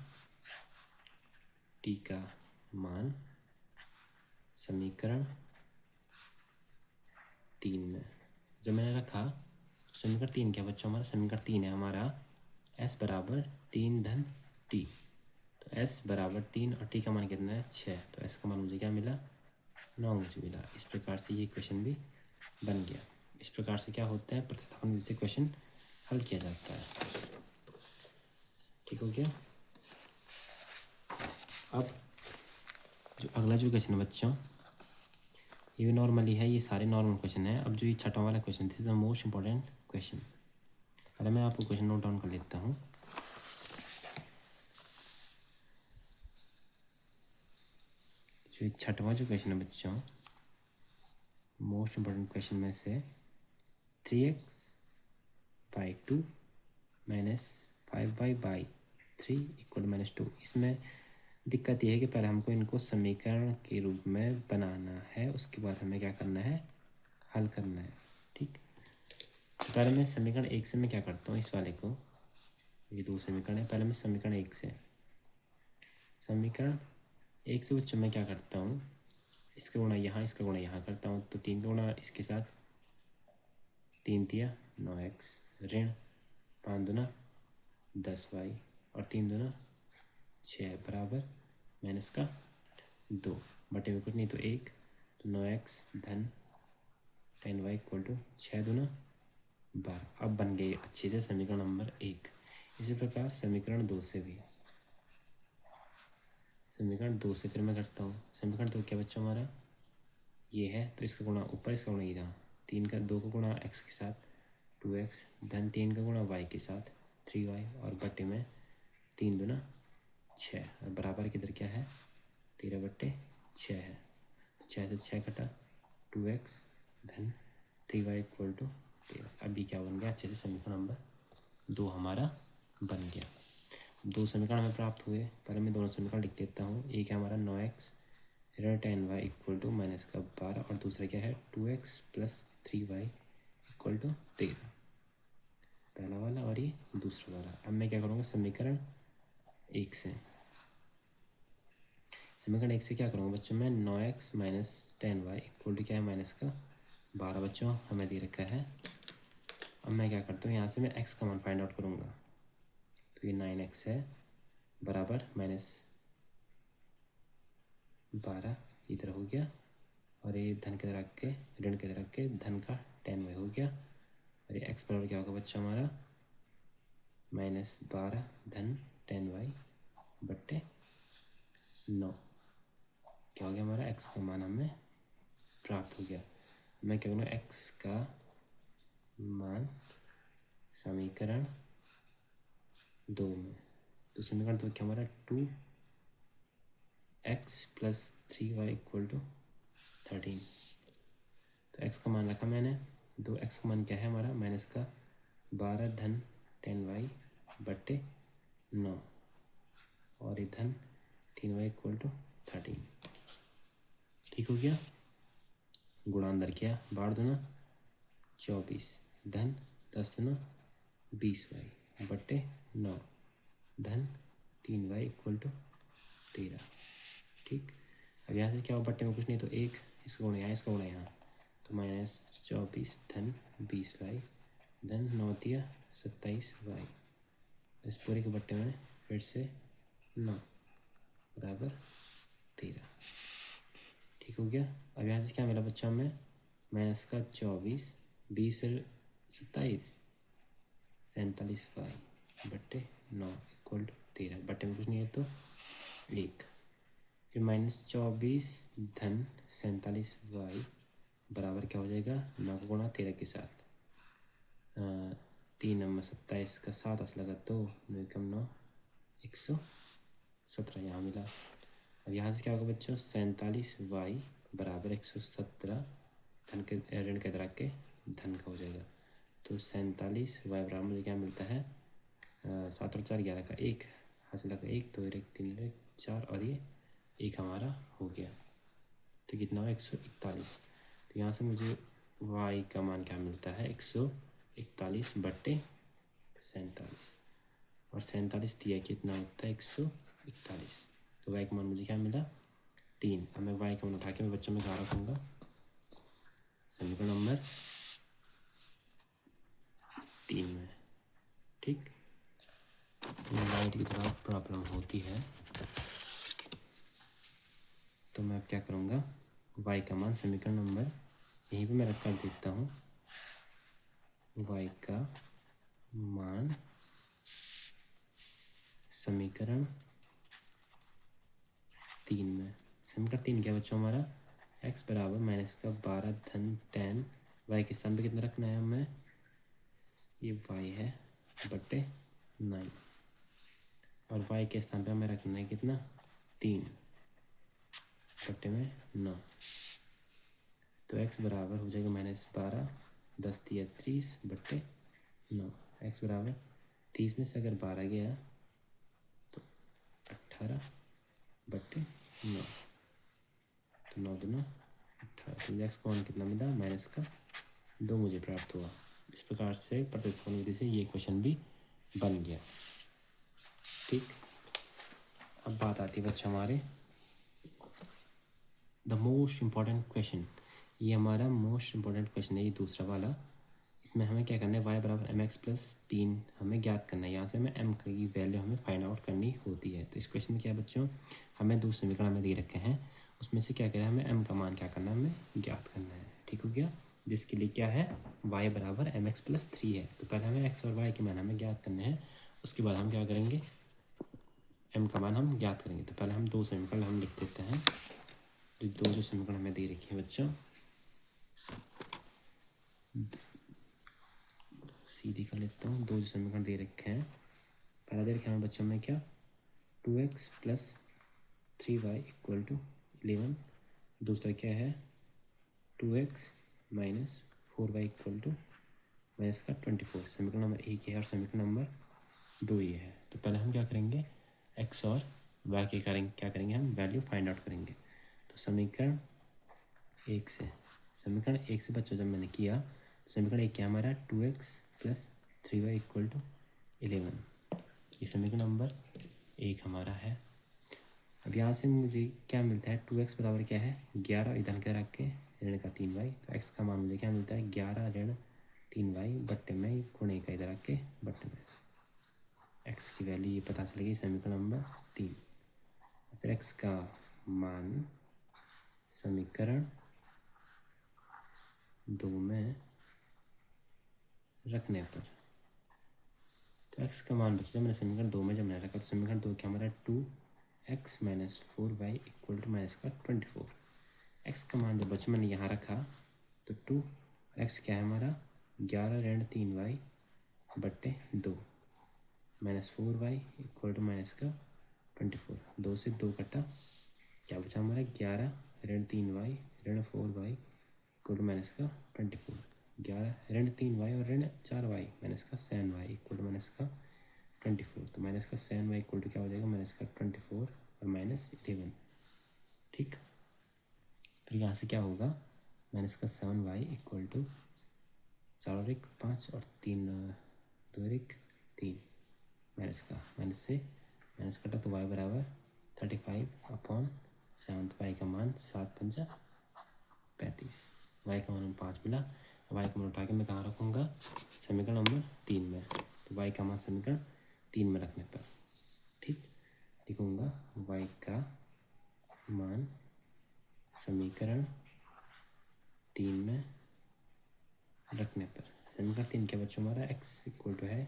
टी का मान समीकरण 3 में जब मैंने रखा, समीकरण 3 क्या बच्चों हमारा, समीकरण 3 है हमारा s बराबर 3 धन t, तो s बराबर 3 और t का मान कितना है 6, तो s का मान मुझे क्या मिला 9 मुझे मिला। इस प्रकार से ये क्वेश्चन भी बन गया। इस प्रकार से क्या होता है प्रतिस्थापन विधि से क्वेश्चन हल किया जाता है। ठीक हो गया। अब जो अगला जो क्वेश्चन है बच्चों, ये भी नॉर्मली है, ये सारे नॉर्मल क्वेश्चन है। अब जो ये छठा वाला question, this is the most important question. पहले मैं आपको क्वेश्चन नोट डाउन कर लेता हूँ। जो छठवां जो क्वेश्चन है बच्चों, मोस्ट इंपॉर्टेंट क्वेश्चन में से 3x/2 माइनस 5y/3 इक्वल -2। इसमें दिक्कत यह है कि पहले हमको इनको समीकरण के रूप में बनाना है, उसके बाद हमें क्या करना है हल करना है। ठीक, तो पहले मैं समीकरण 1 से मैं क्या करता हूँ, इस वाले को, ये 2 समीकरण है, पहले मैं समीकरण 1 से बच्चों मैं क्या करता हूँ, इसका गुणा यहाँ, इसका गुणा यहाँ करता हूँ, तो 3 का गुणा इसके साथ 3 तिया 9x ऋण 5 दूना 10y और 3 दूना 6 बराबर माइनस का 2 बटे में कुछ नहीं तो 1, तो 9x धन 10y इक्वल टू 6 दूना 12। अब बन गए अच्छे से समीकरण नंबर 1। इसी प्रकार समीकरण 2 से भी, समीकरण 2 से फिर मैं करता हूँ। समीकरण 2 क्या बच्चा हमारा ये है, तो इसका गुणा ऊपर, इसका गुणा इधर, 3 का 2 का गुणा x के साथ 2x धन 3 का गुणा y के साथ 3y और बटे में 3 दूना 6 और बराबर किधर क्या है 13/6 है, तो 6 से 6 कटा 2x धन 3y इक्वल टू 13। अभी क्या बन गया अच्छे से समीकरण नंबर 2 हमारा बन गया। 2 समीकरण हमें प्राप्त हुए, पहले मैं दोनों समीकरण लिख देता हूँ। एक है हमारा 9x ऋण 10y इक्वल टू माइनस का 12 और दूसरा क्या है 2x plus 3y equal to 13, पहला वाला और ये दूसरा वाला। अब मैं क्या करूँगा समीकरण 1 से, समीकरण 1 से क्या करूँगा बच्चों मैं 9x minus 10y equal to क्या है माइनस का 12 बच्चों हमें दे रखा है। अब मैं क्या करता हूँ यहाँ से मैं x का मान फाइंड आउट करूँगा, तो ये 9x है बराबर माइनस 12 इधर हो गया और ये धन के रख के ऋण के रख के धन का 10y हो गया और ये x बराबर क्या होगा बच्चा हमारा -12 धन 10y बट्टे 9। क्या हो गया हमारा x का मान हमें प्राप्त हो गया। मैं क्या करूँगा x का मान समीकरण 2 में, तो समीकरण 2 क्या हमारा 2x + 3y = 13। तो x का मान रखा मैंने, 2x का मान क्या है हमारा माइनस का 12 धन 10y बट्टे 9 और ये धन 3y = 13। ठीक हो गया। गुणा अंदर किया, बाढ़ दूना 24 धन 10 दूना 20y बट्टे 9 धन 3y = 13। ठीक, अब यहाँ से क्या हो, बट्टे में कुछ नहीं तो एक, इसका गुणा यहाँ, इसका गुणा यहाँ, तो -24 धन 20y धन 9 दिया 27y, इस पूरे के बट्टे में फिर से 9 बराबर 13। ठीक हो गया। अब यहाँ से क्या मिला बच्चा हमें, माइनस का 24 20 से 27 47y बट्टे 9 = 13, बट्टे में कुछ नहीं है तो 1, फिर -24 धन 47y बराबर क्या हो जाएगा 9 का गुणा 13 के साथ, 3 नंबर 27 का 7 असला लगा 2 9 कम 9 117 यहाँ मिला। अब यहाँ से क्या होगा बच्चों, 47y बराबर 117 धन के ऋण के तरह के धन का हो जाएगा। तो 47y बराबर मुझे क्या मिलता है, 7 और 4 11 का 1 हासिल का 1 2 1 3 1 4 और ये 1 हमारा हो गया। तो कितना हो 141। तो यहाँ से मुझे y का मान क्या मिलता है 141 बट्टे 47, और 47 दिया कितना होता है 141, तो y का मान मुझे क्या मिला 3। अब मैं y का मान उठा के मैं बच्चों में कहाँ रखूँगा, समीकरण नंबर 3 में। ठीक, लाइट की थोड़ा प्रॉब्लम होती है, तो मैं अब क्या करूँगा y का मान समीकरण नंबर यहीं पे मैं रख कर देता हूँ, y का मान समीकरण 3 में। समीकरण 3 क्या बच्चों हमारा, x बराबर माइनस का 12 धन 10, y के स्थान पे कितना रखना है हमें, ये y है बट्टे 9, और y के स्थान पे हमें रखना है कितना 3 बट्टे में 9। तो x बराबर हो जाएगा -12 10 दिया 30 बट्टे 9, x बराबर 30 में से अगर 12 गया तो 18 बट्टे 9, तो 9 दूना 18। तो x का मान कितना मिला, माइनस का 2 मुझे प्राप्त हुआ। इस प्रकार से प्रतिस्थापन विधि से ये क्वेश्चन भी बन गया। ठीक, अब बात आती है बच्चों हमारे द मोस्ट इम्पॉर्टेंट क्वेश्चन। ये हमारा मोस्ट इम्पॉर्टेंट क्वेश्चन है, ये दूसरा वाला। इसमें हमें क्या करना है, y बराबर mx + 3 हमें ज्ञात करना है। यहाँ से हमें m की वैल्यू हमें फाइंड आउट करनी होती है। तो इस क्वेश्चन में क्या है बच्चों, हमें दो समीकरण हमें दे रखे हैं, उसमें से क्या करें, हमें m का मान क्या करना है, हमें ज्ञात करना है। ठीक हो गया, जिसके लिए क्या है y बराबर mx + 3 है। तो पहले हमें x और y के मान हमें ज्ञात करने हैं, उसके बाद हम क्या करेंगे m का मान हम ज्ञात करेंगे। तो पहले हम दो समीकरण हम लिख देते हैं, जो समीकरण हमें दे रखी है बच्चों, सीधी कर लेता हूँ। दो जो समीकरण दे रखे हैं, पहला दे रखे हैं बच्चों में क्या 2x + 3y = 11, दूसरा क्या है 2x - 4y = -24। समीकरण नंबर 1 है और समीकरण नंबर 2 ये है। तो पहले हम क्या करेंगे, x और y के क्या करेंगे हम वैल्यू फाइंड आउट करेंगे। तो समीकरण 1 से बच्चों जब मैंने किया, तो समीकरण 1 क्या हमारा 2x + 3y = 11, ये समीकरण नंबर 1 हमारा है। अब यहाँ से मुझे क्या मिलता है, 2x बराबर क्या है 11 इधर के रख के ऋण का 3y, तो x का मान मुझे क्या मिलता है 11 ऋण 3y बट्टे में गुणे का इधर रख के बट्टे में, x की वैल्यू ये पता चलेगी समीकरण नंबर 3। फिर x का मान समीकरण 2 में रखने पर, तो x का मान बचा जब मैंने समीकरण 2 में जब मैंने रखा, तो समीकरण 2 क्या हमारा 2 x minus 4y equal to minus का 24। एक्स का मान जब बच्चों मैंने यहाँ रखा तो 2, और एक्स क्या है हमारा 11 ऋण 3y बट्टे 2 minus 4y equal to minus का 24। 2 से 2 कटा, क्या बचा हमारा 11 ऋण 3y ऋण 4y इक्वल टू माइनस का 24। 11 ऋण 3y और ऋण 4y माइनस का 7y इक्वल टू माइनस का 24। तो माइनस का 7y इक्वल टू क्या हो जाएगा माइनस का 24 और माइनस 11। ठीक, फिर यहाँ से क्या होगा माइनस का 7y इक्वल टू 4 और 1 5 और 3 2 और 1 3 माइनस का माइनस से माइनस कटा तो y बराबर 35/7। तो y का मान 7×5 = 35। y का मान 5 मिला। y का मान उठा के मैं कहाँ रखूँगा समीकरण नंबर 3 में। तो y का मान समीकरण 3 में रखने पर ठीक लिखूँगा y का मान समीकरण 3 में रखने पर। समीकरण 3 के बच्चों हमारा x इक्वल टू है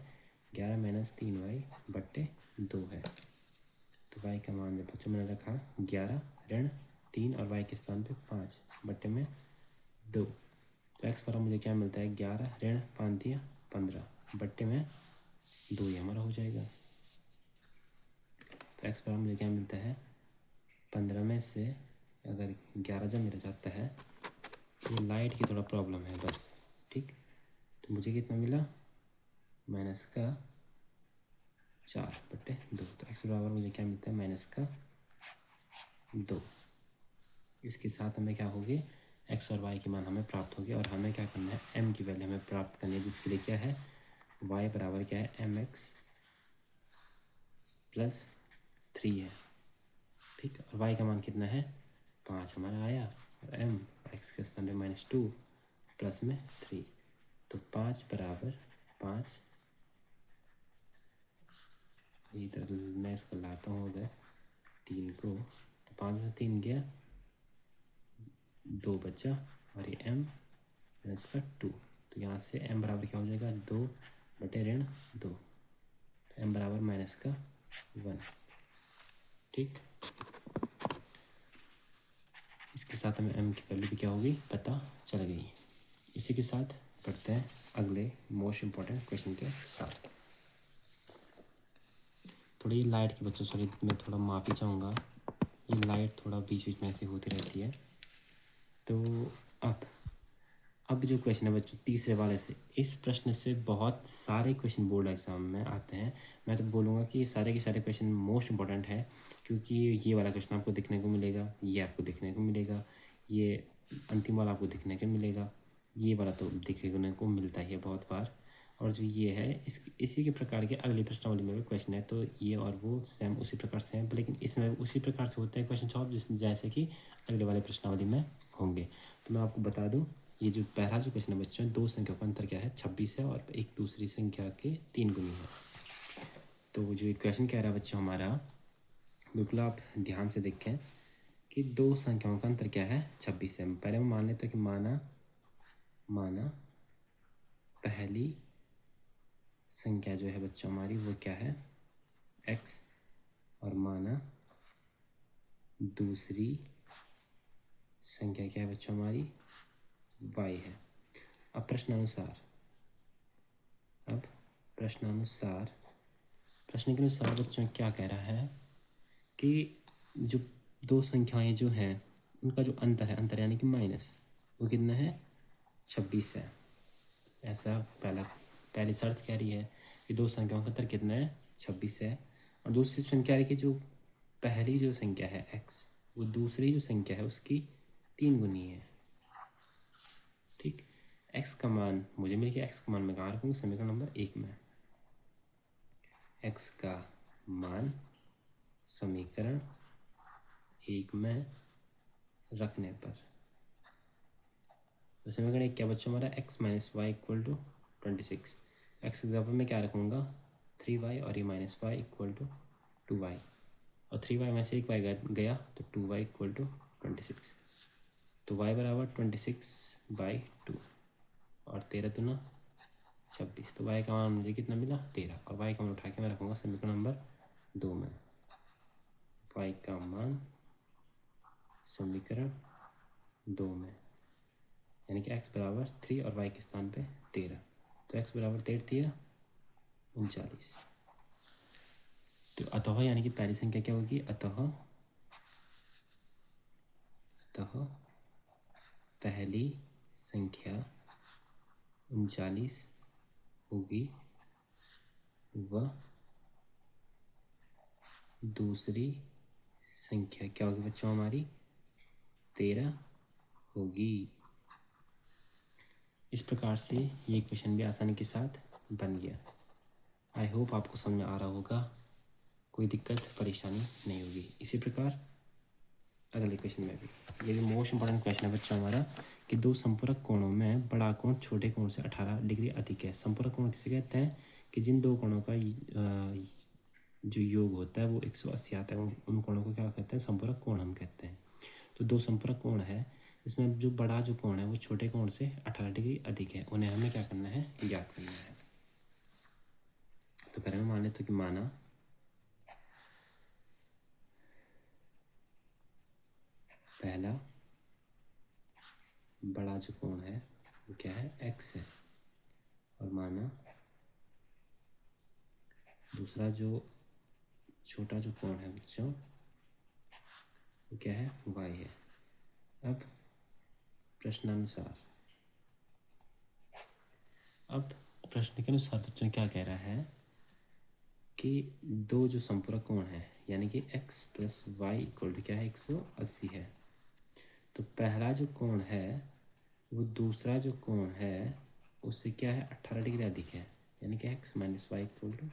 11 माइनस 3y बट्टे 2 है। तो y का मान जब बच्चों मैंने रखा 11 ऋण 3 और y के स्थान पे 5 बट्टे में 2। तो x पर मुझे क्या मिलता है 11 ऋण 5 दिया 15 बट्टे में 2 ही हमारा हो जाएगा। तो x पर मुझे क्या मिलता है 15 में से अगर 11 जब मेरा जाता है, ये लाइट की थोड़ा प्रॉब्लम है बस। ठीक, तो मुझे कितना मिला माइनस का 4 बट्टे 2। तो x बराबर मुझे क्या मिलता है माइनस का 2। इसके साथ हमें क्या होगी x और y के मान हमें प्राप्त हो गए, और हमें क्या करना है m की वैल्यू हमें प्राप्त करनी है, जिसके लिए क्या है y बराबर क्या है mx प्लस 3 है। ठीक, और y का मान कितना है 5 हमारा आया, और m x के स्थान पे -2 प्लस में 3। तो 5 बराबर 5, इधर मैं इसको लाता हूँ उधर 3 को, तो 5 में 3 गया 2 बचा, और ये m माइनस का 2। तो यहाँ से m बराबर क्या हो जाएगा 2 बटे ऋण 2। तो m बराबर माइनस का 1। ठीक, इसके साथ हमें m की वैल्यू भी क्या होगी पता चल गई। इसी के साथ पढ़ते हैं अगले मोस्ट इम्पोर्टेंट क्वेश्चन के साथ। थोड़ी लाइट के बच्चों सॉरी मैं थोड़ा माफ़ी चाहूँगा, ये लाइट थोड़ा बीच बीच में ऐसे होती रहती है। तो अब जो क्वेश्चन है बच्चों तीसरे वाले से, इस प्रश्न से बहुत सारे क्वेश्चन बोर्ड एग्जाम में आते हैं। मैं तो बोलूँगा कि ये सारे के सारे क्वेश्चन मोस्ट इंपॉर्टेंट है, क्योंकि ये वाला क्वेश्चन आपको देखने को मिलेगा, ये आपको देखने को मिलेगा, ये अंतिम वाला आपको देखने को मिलेगा, ये वाला तो देखने को मिलता ही है बहुत बार, और जो ये है इसी के प्रकार के अगले प्रश्नावली में भी क्वेश्चन है। तो ये और वो सेम उसी प्रकार से हैं, लेकिन इसमें उसी प्रकार से होते हैं क्वेश्चन सॉल्व जैसे कि अगले वाले प्रश्नावली में होंगे। तो मैं आपको बता दूं, ये जो पहला जो क्वेश्चन है बच्चों, दो संख्या का अंतर क्या है 26 है, और एक दूसरी संख्या के 3 गुनी है। तो जो क्वेश्चन कह रहा है बच्चों हमारा, बिल्कुल आप ध्यान से देखें कि दो संख्याओं का अंतर क्या है 26 है। पहले हम मान लेते हैं कि माना पहली संख्या जो है बच्चों हमारी वो क्या है x, और माना दूसरी संख्या क्या है बच्चों हमारी y है। अब प्रश्न के अनुसार बच्चों क्या कह रहा है कि जो दो संख्याएं जो हैं उनका जो अंतर यानी कि माइनस, वो कितना है 26 है। ऐसा पहली शर्त कह रही है कि दो संख्याओं का अंतर कितना है 26 है, और दूसरी शर्त कह रही है कि जो पहली जो संख्या है x, वो दूसरी जो संख्या है उसकी 3 गुनी है। ठीक, x का मान मुझे मिल गया, x का मान मैं कहाँ रखूँगा समीकरण नंबर 1 में। x का मान समीकरण 1 में रखने पर, तो समीकरण 1 क्या बच्चों हमारा x minus y equal to 26। X की जगह मैं क्या रखूँगा 3y, और ये minus y equal to 2y, और 3y में से एक y गया तो 2y इक्वल टू 26। तो y बराबर 26/2, और 13 दूना 26। तो y का मान मुझे कितना मिला 13, और y का मान उठा के मैं रखूँगा समीकरण नंबर 2 में। y का मान समीकरण 2 में, यानी कि x बराबर 3 और y के स्थान पे 13, तो x बराबर 13 39। तो अतः यानी कि पहली संख्या क्या होगी, अतः पहली संख्या 39 होगी व दूसरी संख्या क्या होगी बच्चों हमारी 13 होगी। इस प्रकार से ये क्वेश्चन भी आसानी के साथ बन गया। आई होप आपको समझ में आ रहा होगा, कोई दिक्कत परेशानी नहीं होगी। इसी प्रकार अगले क्वेश्चन में भी, ये भी मोस्ट इंपॉर्टेंट क्वेश्चन है बच्चों हमारा, कि दो संपूरक कोणों में बड़ा कोण छोटे कोण से 18 डिग्री अधिक है। संपूरक कोण किसे कहते हैं, कि जिन दो कोणों का जो योग होता है वो 180 आता है, उन कोणों को क्या कहते हैं, संपूरक कोण हम कहते हैं। तो दो संपूरक कोण है, इसमें जो बड़ा जो कोण है वो छोटे कोण से 18 डिग्री अधिक है, उन्हें हमें क्या करना है, ज्ञात करना है। तो पहले मैं मान लेता हूँ कि माना पहला बड़ा जो कोण है वो क्या है, x है, और माना दूसरा जो छोटा जो कोण है बच्चों वो क्या है, y है। अब प्रश्नानुसार, अब प्रश्न के अनुसार बच्चों क्या कह रहा है कि दो जो संपूरक कोण है, यानी कि x plus y equal to क्या है, 180 है। तो पहला जो कोण है वो दूसरा जो कोण है उससे क्या है, 18 डिग्री अधिक है, यानी कि x minus y equal to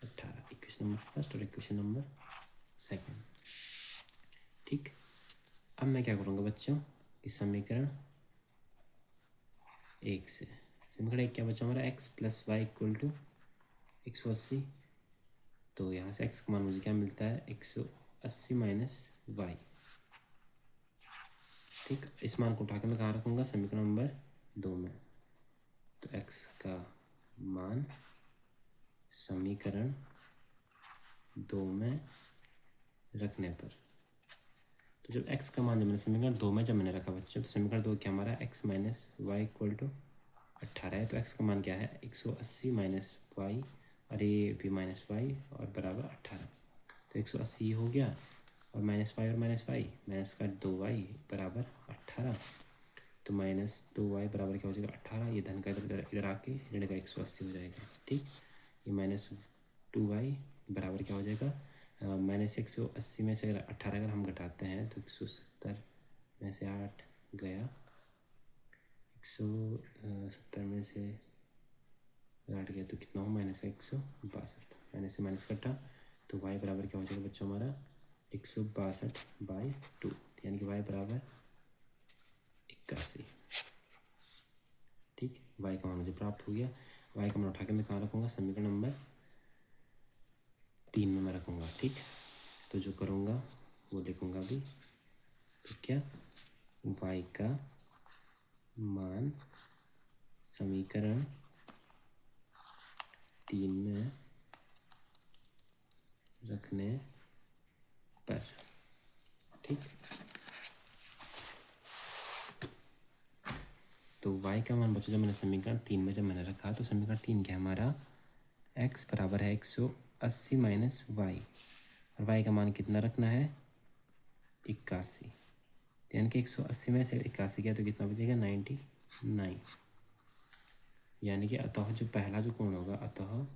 18। Equation number first और इक्वेशन नंबर सेकंड। ठीक, अब मैं क्या करूँगा बच्चों, कि समीकरण 1 से, समीकरण 1 क्या बच्चा हमारा, x plus y equal to 180। तो यहाँ से x का मान मुझे क्या मिलता है, 180 माइनस वाई। ठीक, इस मान को उठा के मैं कहाँ रखूँगा, समीकरण नंबर 2 में। तो x का मान समीकरण 2 में रखने पर, तो जब x का मान जब मैंने समीकरण 2 में जब मैंने रखा बच्चों, तो समीकरण 2 क्या हमारा, x minus y equal to 18 है। तो x का मान क्या है, 180 माइनस वाई, और ये भी माइनस वाई और बराबर 18। तो 180 हो गया, और माइनस वाई और माइनस वाई, माइनस का 2y बराबर 18। तो माइनस 2y बराबर क्या हो जाएगा, 18। ये धन का इधर इधर आके ऋण का 180 हो जाएगा। ठीक, ये माइनस 2y बराबर क्या हो जाएगा, माइनस 180 में से अगर 18 अगर हम घटाते हैं तो 170 में से 8 गया, 170 में से 8 गया तो कितना हो, माइनस 162, माइनस से माइनस कटा, तो y बराबर क्या हो जाएगा बच्चों हमारा, 162/2, यानी कि y बराबर 81। ठीक, y का मान मुझे प्राप्त हो गया। y का मान उठा के मैं कहाँ रखूँगा, समीकरण नंबर 3 में मैं रखूँगा। ठीक, तो जो करूँगा वो लिखूँगा भी, तो क्या, y का मान समीकरण 3 में रखने पर। ठीक, तो y का मान बच्चों जब मैंने समीकरण 3 में जब मैंने रखा, तो समीकरण 3 क्या हमारा, x बराबर है 180 माइनस वाई, और y का मान कितना रखना है, 81। यानी कि 180 में से 81 किया तो कितना बचेगा, 99। यानी कि अतः जो पहला जो कोण होगा, अतः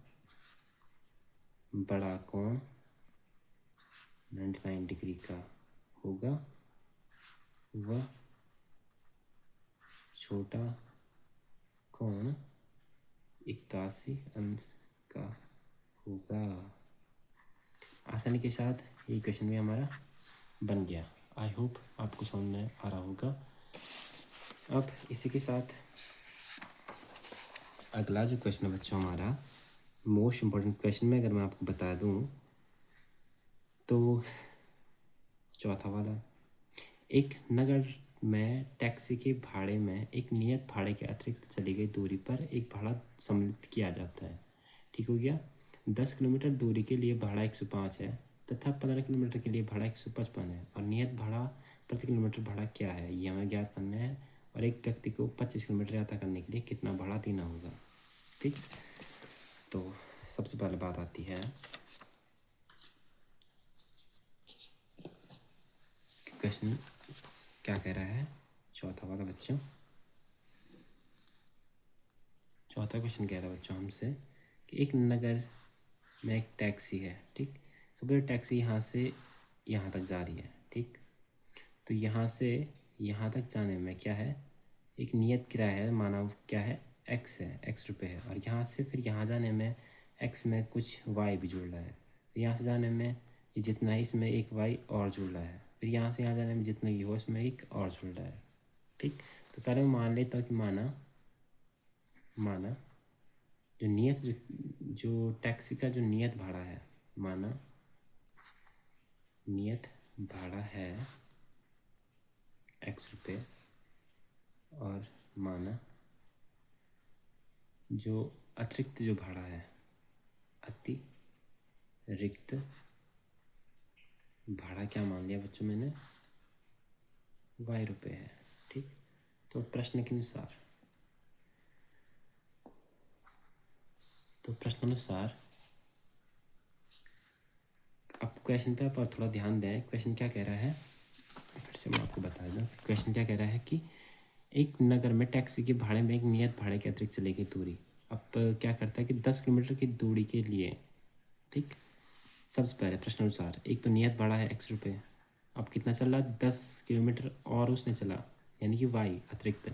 बड़ा कोण 99 डिग्री का होगा, वह छोटा कोण 81 अंश का होगा। आसानी के साथ ये क्वेश्चन भी हमारा बन गया। आई होप आपको समझ में आ रहा होगा। अब इसी के साथ अगला जो क्वेश्चन है बच्चों हमारा, मोस्ट इम्पोर्टेंट क्वेश्चन में अगर मैं आपको बता दूं तो चौथा वाला, एक नगर में टैक्सी के भाड़े में एक नियत भाड़े के अतिरिक्त चली गई दूरी पर एक भाड़ा सम्मिलित किया जाता है। ठीक हो गया, 10 किलोमीटर दूरी के लिए भाड़ा 105 है, तथा 15 किलोमीटर के लिए भाड़ा 155 है और नियत भाड़ा प्रति किलोमीटर भाड़ा क्या है ये हमें ज्ञात करना है। और एक व्यक्ति को 25 किलोमीटर यात्रा करने के लिए कितना भाड़ा देना होगा। ठीक, तो सबसे पहले बात आती है क्वेश्चन क्या कह रहा है। चौथा वाला बच्चों, चौथा क्वेश्चन कह रहा है बच्चों हमसे कि एक नगर में एक टैक्सी है। ठीक, तो टैक्सी यहाँ से यहाँ तक जा रही है। ठीक, तो यहाँ से यहाँ तक जाने में क्या है, एक नियत किराया है, माना क्या है, एक्स है, एक्स रुपये है। और यहाँ से फिर यहाँ जाने में एक्स में कुछ वाई भी जुड़ रहा है। तो यहाँ से जाने में ये जितना है इसमें एक वाई और जुड़ रहा है। फिर यहाँ से यहाँ जाने में जितना ये हो इसमें एक और जुड़ रहा है। ठीक, तो पहले मैं मान लेता हूँ कि माना जो नियत जो टैक्सी का जो नियत भाड़ा है, माना नियत भाड़ा है एक्स रुपये और माना जो अतिरिक्त जो भाड़ा है, अतिरिक्त भाड़ा क्या मान लिया बच्चों मैंने, वाई रुपये है। ठीक, तो प्रश्न के अनुसार आप क्वेश्चन पे आप थोड़ा ध्यान दें। क्वेश्चन क्या कह रहा है, फिर से मैं आपको बता दूँ। क्वेश्चन क्या कह रहा है कि एक नगर में टैक्सी के भाड़े में एक नियत भाड़े के अतिरिक्त चलेगी दूरी। अब क्या करता है कि 10 किलोमीटर की दूरी के लिए, ठीक, सबसे पहले प्रश्न अनुसार एक तो नियत भाड़ा है एक्स रुपये। अब कितना चल रहा है, 10 किलोमीटर और उसने चला, यानी कि वाई अतिरिक्त।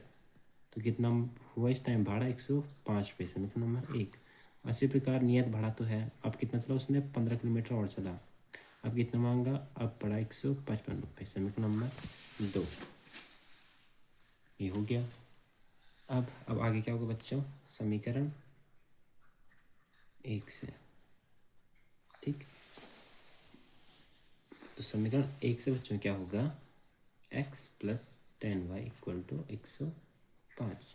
तो कितना हुआ इस टाइम भाड़ा, 105 रुपये, समीकरण नंबर 1। इसी प्रकार नियत भाड़ा तो है, अब कितना चला उसने, 15 किलोमीटर और चला, अब कितना मांगा, अब पड़ा 155 रुपये, समीकरण नंबर 2। ये हो गया। अब आगे क्या होगा बच्चों, समीकरण 1 से। ठीक, तो समीकरण 1 से बच्चों क्या होगा, x plus 10y equal to 105।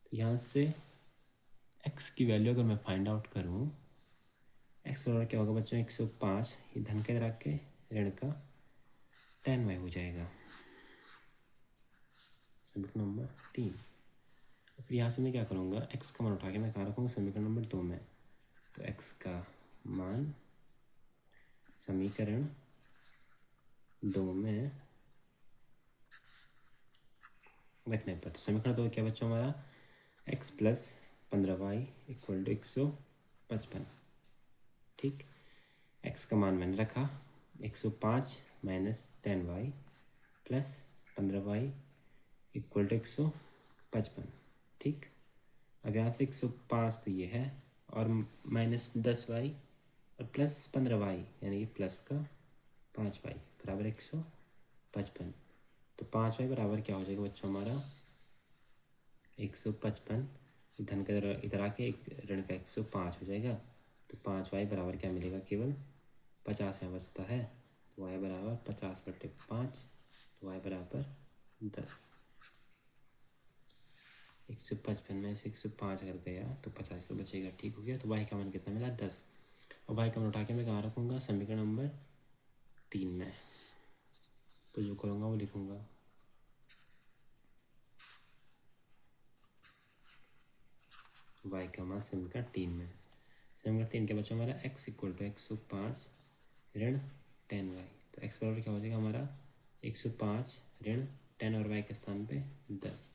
तो यहाँ से x की वैल्यू अगर मैं फाइंड आउट करूँ, x बराबर क्या होगा बच्चों, 105, ये धन के रख के ऋण का 10y हो जाएगा, समीकरण नंबर 3। फिर यहाँ से मैं क्या करूँगा, x का मान उठा के मैं कहाँ रखूँगा, समीकरण नंबर 2 में। तो x का मान समीकरण 2 में रखने पर, तो समीकरण 2 क्या बच्चों हमारा, x plus 15y equal to 155। ठीक, x का मान मैंने रखा 105 minus 10y plus 15y equal to 155। ठीक, अब यहाँ से 105 तो ये है और माइनस 10y और प्लस 15y यानी कि प्लस का 5y बराबर 155। तो 5y बराबर क्या हो जाएगा बच्चों हमारा, 155, धन का इधर आके एक ऋण का 105 हो जाएगा। तो 5y बराबर क्या मिलेगा, केवल 50 यहाँ बचता है, तो y बराबर 50/5, तो y बराबर 10। 155 में से 105 अगर गया तो 50 तो बचेगा। ठीक हो गया, तो y का मान कितना मिला, 10। और y का मान उठा के मैं कहाँ रखूँगा, समीकरण नंबर 3 में। तो जो करूँगा वो लिखूँगा, y का मान समीकरण 3 में। समीकरण 3 के बच्चों हमारा x इक्वल टू 105 ऋण 10y। तो x बराबर क्या हो जाएगा हमारा, 105 ऋण 10 और y के स्थान पे 10।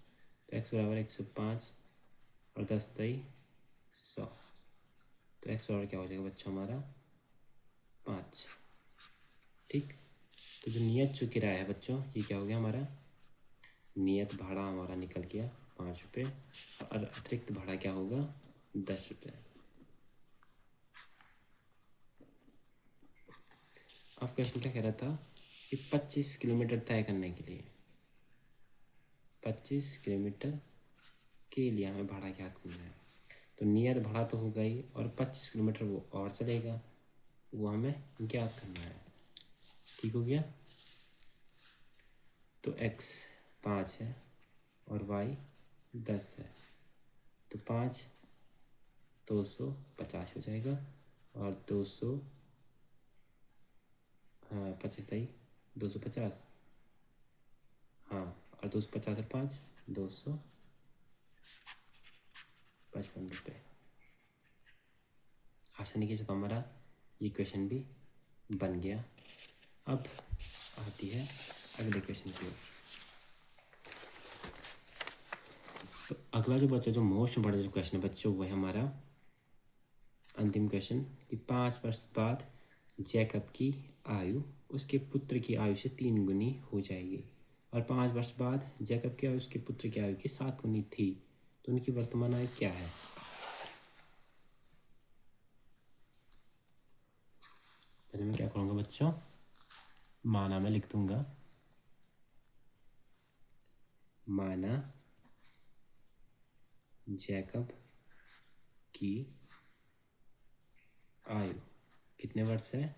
तो x बराबर 105 और 10 दई 100। तो x बराबर क्या हो जाएगा बच्चों हमारा, 5। ठीक, तो जो नियत जो किराया है बच्चों, ये क्या हो गया हमारा, नियत भाड़ा हमारा निकल गया 5 रुपये और अतिरिक्त भाड़ा क्या होगा, 10 रुपये। अब क्वेश्चन क्या कह रहा था कि 25 किलोमीटर तय करने के लिए, 25 किलोमीटर के लिए हमें भाड़ा ज्ञात करना है। तो नियत भाड़ा तो होगा ही और 25 किलोमीटर वो और चलेगा, वो हमें ज्ञात करना है। ठीक हो गया, तो x 5 है और y 10 है, तो 5 250 हो जाएगा और 200 हाँ 25 250, हाँ, और 250 और 5 255 रुपये। आसानी के साथ हमारा ये क्वेश्चन भी बन गया। अब आती है अगले क्वेश्चन की ओर। तो अगला जो बच्चा जो मोस्ट बड़ा जो क्वेश्चन है बच्चों वो है हमारा अंतिम क्वेश्चन कि 5 वर्ष बाद जैकब की आयु उसके पुत्र की आयु से 3 गुनी हो जाएगी और 5 वर्ष बाद जैकब की आयु उसके पुत्र की आयु की 7 गुनी थी, तो उनकी वर्तमान आयु क्या है। पहले मैं क्या करूँगा बच्चों, माना मैं लिख दूंगा, माना जैकब की आयु कितने वर्ष है,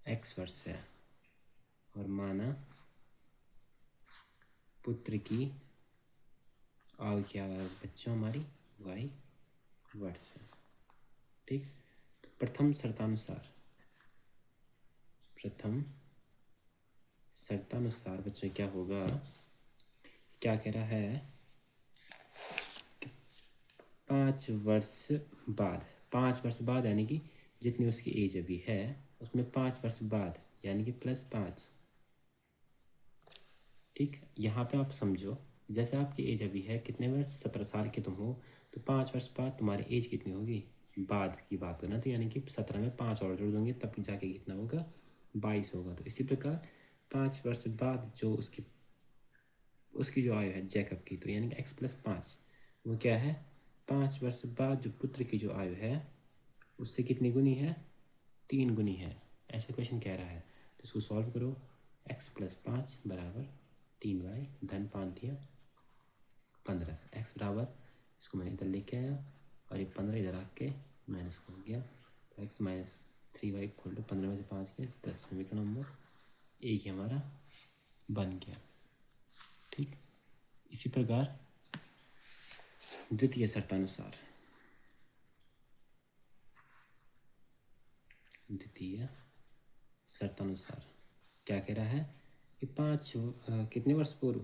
x वर्ष है, और माना पुत्र की आयु क्या है बच्चों हमारी y वर्ष है। ठीक, तो प्रथम शर्तानुसार बच्चों क्या होगा, क्या कह रहा है 5 वर्ष बाद यानी कि जितनी उसकी एज अभी है उसमें 5 वर्ष बाद यानी कि +5। ठीक, यहाँ पे आप समझो जैसे आपकी एज अभी है कितने वर्ष, 17 साल के तुम हो, तो 5 वर्ष बाद तुम्हारी एज कितनी होगी, बाद की बात करना, तो यानी कि 17 में 5 और जोड़ दोगे तब जाके कितना होगा, 22 होगा। तो इसी प्रकार 5 वर्ष बाद जो उसकी जो आयु है जैकब की, तो यानी कि x+5 वो क्या है, 5 वर्ष बाद जो पुत्र की जो आयु है उससे कितनी गुनी है, 3 गुनी है, ऐसा क्वेश्चन कह रहा है। तो इसको सॉल्व करो, x+5 बराबर 3y धन 5 दिया 15, x बराबर, इसको मैंने इधर लेके आया और ये 15 इधर आके माइनस हो गया, तो x - 3y = 15 में से 5 के 10, समीकरण नंबर 1 हमारा बन गया। ठीक, इसी प्रकार द्वितीय शर्तानुसार क्या कह रहा है कि कितने वर्ष पूर्व,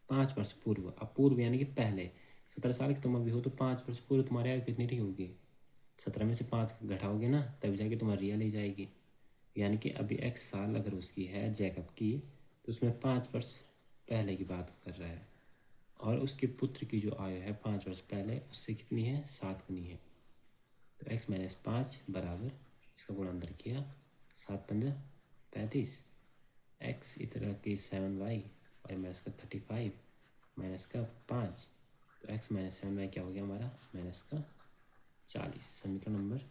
5 वर्ष पूर्व, अब पूर्व यानी कि पहले 17 साल की तुम अभी हो तो 5 वर्ष पूर्व तुम्हारी आयु कितनी रही होगी, 17 में से 5 घटाओगे ना तब जाके तुम्हारी रियल एज आएगी, यानी कि अभी x साल अगर उसकी है जैकब की तो उसमें 5 वर्ष पहले की बात कर रहा है, और उसके पुत्र की जो आयु है 5 वर्ष पहले उससे कितनी है, 7 गुनी है। तो x - 5 बराबर, इसका गुणा अंदर किया 7 × 5 = 35, x इधर की 7y और माइनस का 35 माइनस का 5, तो x - 7y क्या हो गया हमारा, -40, समीकरण नंबर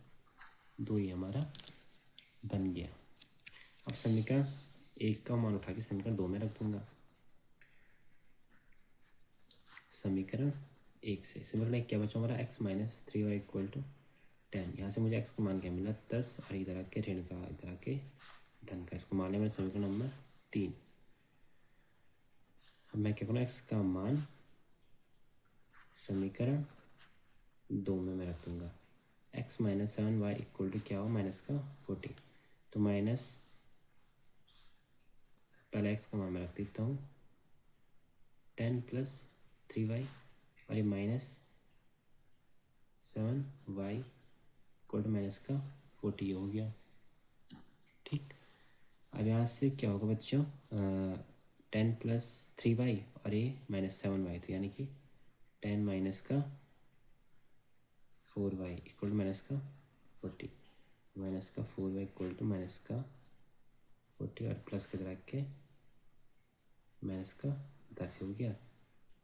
2 ही हमारा बन गया। अब समीकरण 1 का मान उठा के समीकरण 2 में रख दूंगा। समीकरण 1 से समीकरण 1 क्या बचा हमारा, x - 3y = 10, यहाँ से मुझे x का मान क्या मिला 10, और इधर आके ऋण का इधर आके धन का, इसको मान लिया मैंने समीकरण नंबर 3। अब मैं क्या करूँ, x का मान समीकरण 2 में मैं रख दूंगा, x - 7y = क्या हो, -40, तो माइनस पहले x का मान मैं रख देता हूँ 10 + 3y और ये -7y = -40 हो गया। ठीक, अब यहाँ से क्या होगा बच्चों, 10 + 3y और ये -7y, तो यानी कि 10 - 4y = -40, -4y = -40 और प्लस के इधर आके -10 हो गया,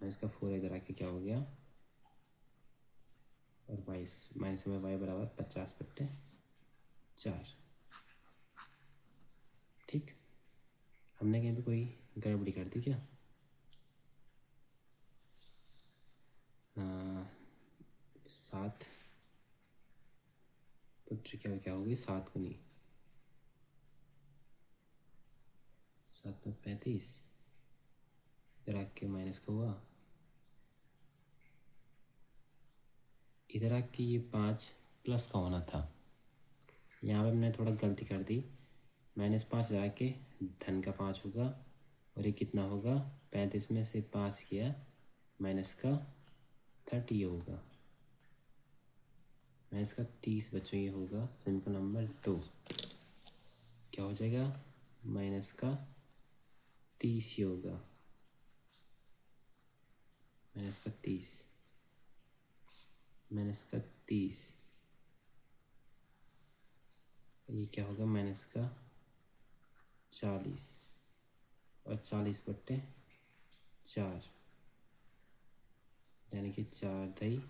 -4 इधर आके क्या हो गया, और माइनस में y बराबर 50/4। ठीक, हमने कहीं पे कोई गड़बड़ी कर दी क्या, 7 पुत्र क्या होगी, 7 गुनी 7 में 35, इधर आके माइनस का हुआ, इधर आके ये 5 प्लस का होना था, यहाँ पे मैंने थोड़ा गलती कर दी, -5 लगा के धन का 5 होगा और ये कितना होगा, 35 में से 5 किया माइनस का 30 होगा, माइनस का 30 बच्चों ये होगा समीकरण नंबर 2। क्या हो जाएगा, माइनस का 30 ही होगा, माइनस का 30, माइनस का 30, ये क्या होगा माइनस का 40 और 40/4 यानी कि 4 दही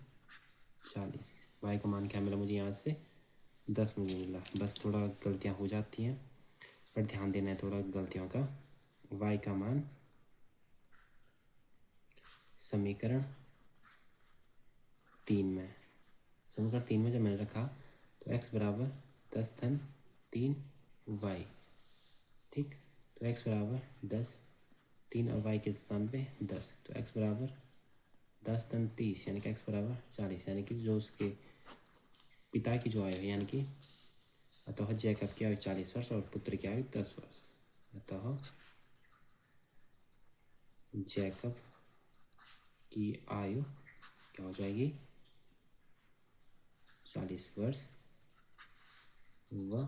40। वाई का मान क्या मिला मुझे यहाँ से 10 मुझे मिला। बस थोड़ा गलतियाँ हो जाती हैं पर ध्यान देना है थोड़ा गलतियों का। वाई का मान समीकरण 3 में, समीकरण 3 में जब मैंने रखा तो x बराबर 10 धन 3 वाई, ठीक। तो x बराबर 10, 3 और y के स्थान पे 10, तो x बराबर 10 धन 30 यानी कि x बराबर 40, यानी कि जो उसके पिता की जो आयु है यानी कि अतः जैकब की आयु 40 वर्ष और पुत्र की आयु 10 वर्ष। अतः जैकब की आयु क्या हो जाएगी 40 वर्ष व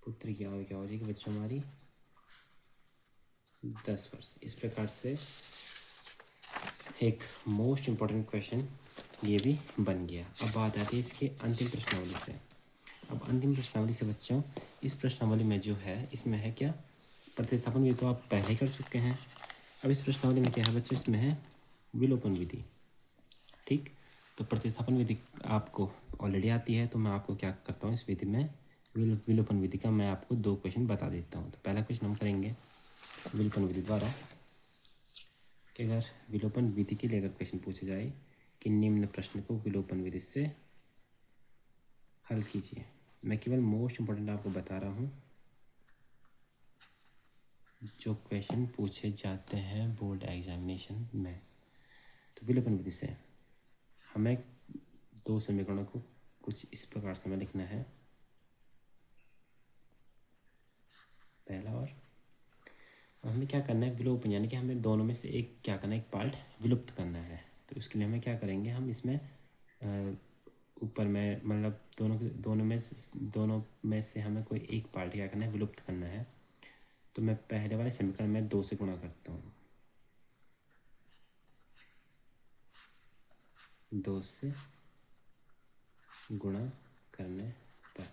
पुत्र की आयु क्या हो जाएगी बच्चों हमारी 10 वर्ष। इस प्रकार से एक मोस्ट इम्पोर्टेंट क्वेश्चन ये भी बन गया। अब बात आती है इसके अंतिम प्रश्नावली से। अब अंतिम प्रश्नावली से बच्चों, इस प्रश्नावली में जो है इसमें है क्या, प्रतिस्थापन विधि तो आप पहले कर चुके हैं। अब इस प्रश्नावली में क्या है बच्चों, इसमें है विलोपन विधि, ठीक। तो प्रतिस्थापन विधि आपको ऑलरेडी आती है, तो मैं आपको क्या करता हूँ इस विधि में विलोपन विधि का मैं आपको 2 क्वेश्चन बता देता हूँ। तो पहला क्वेश्चन हम करेंगे विलोपन विधि द्वारा कि अगर विलोपन विधि के लिए अगर क्वेश्चन पूछा जाए कि निम्न प्रश्न को विलोपन विधि से हल कीजिए। मैं केवल मोस्ट इम्पोर्टेंट आपको बता रहा हूँ जो क्वेश्चन पूछे जाते हैं बोर्ड एग्जामिनेशन में। तो विलोपन विधि से हमें 2 समीकरणों को कुछ इस प्रकार से हमें लिखना है, पहला और हमें क्या करना है विलोपन, यानी कि हमें दोनों में से एक क्या करना है, एक पार्ट विलुप्त करना है। तो इसके लिए हमें क्या करेंगे, हम इसमें ऊपर में मतलब दोनों में से हमें कोई एक पार्ट क्या करना है विलुप्त करना है। तो मैं पहले वाले समीकरण में 2 से गुणा करता हूँ, 2 से गुणा करने पर।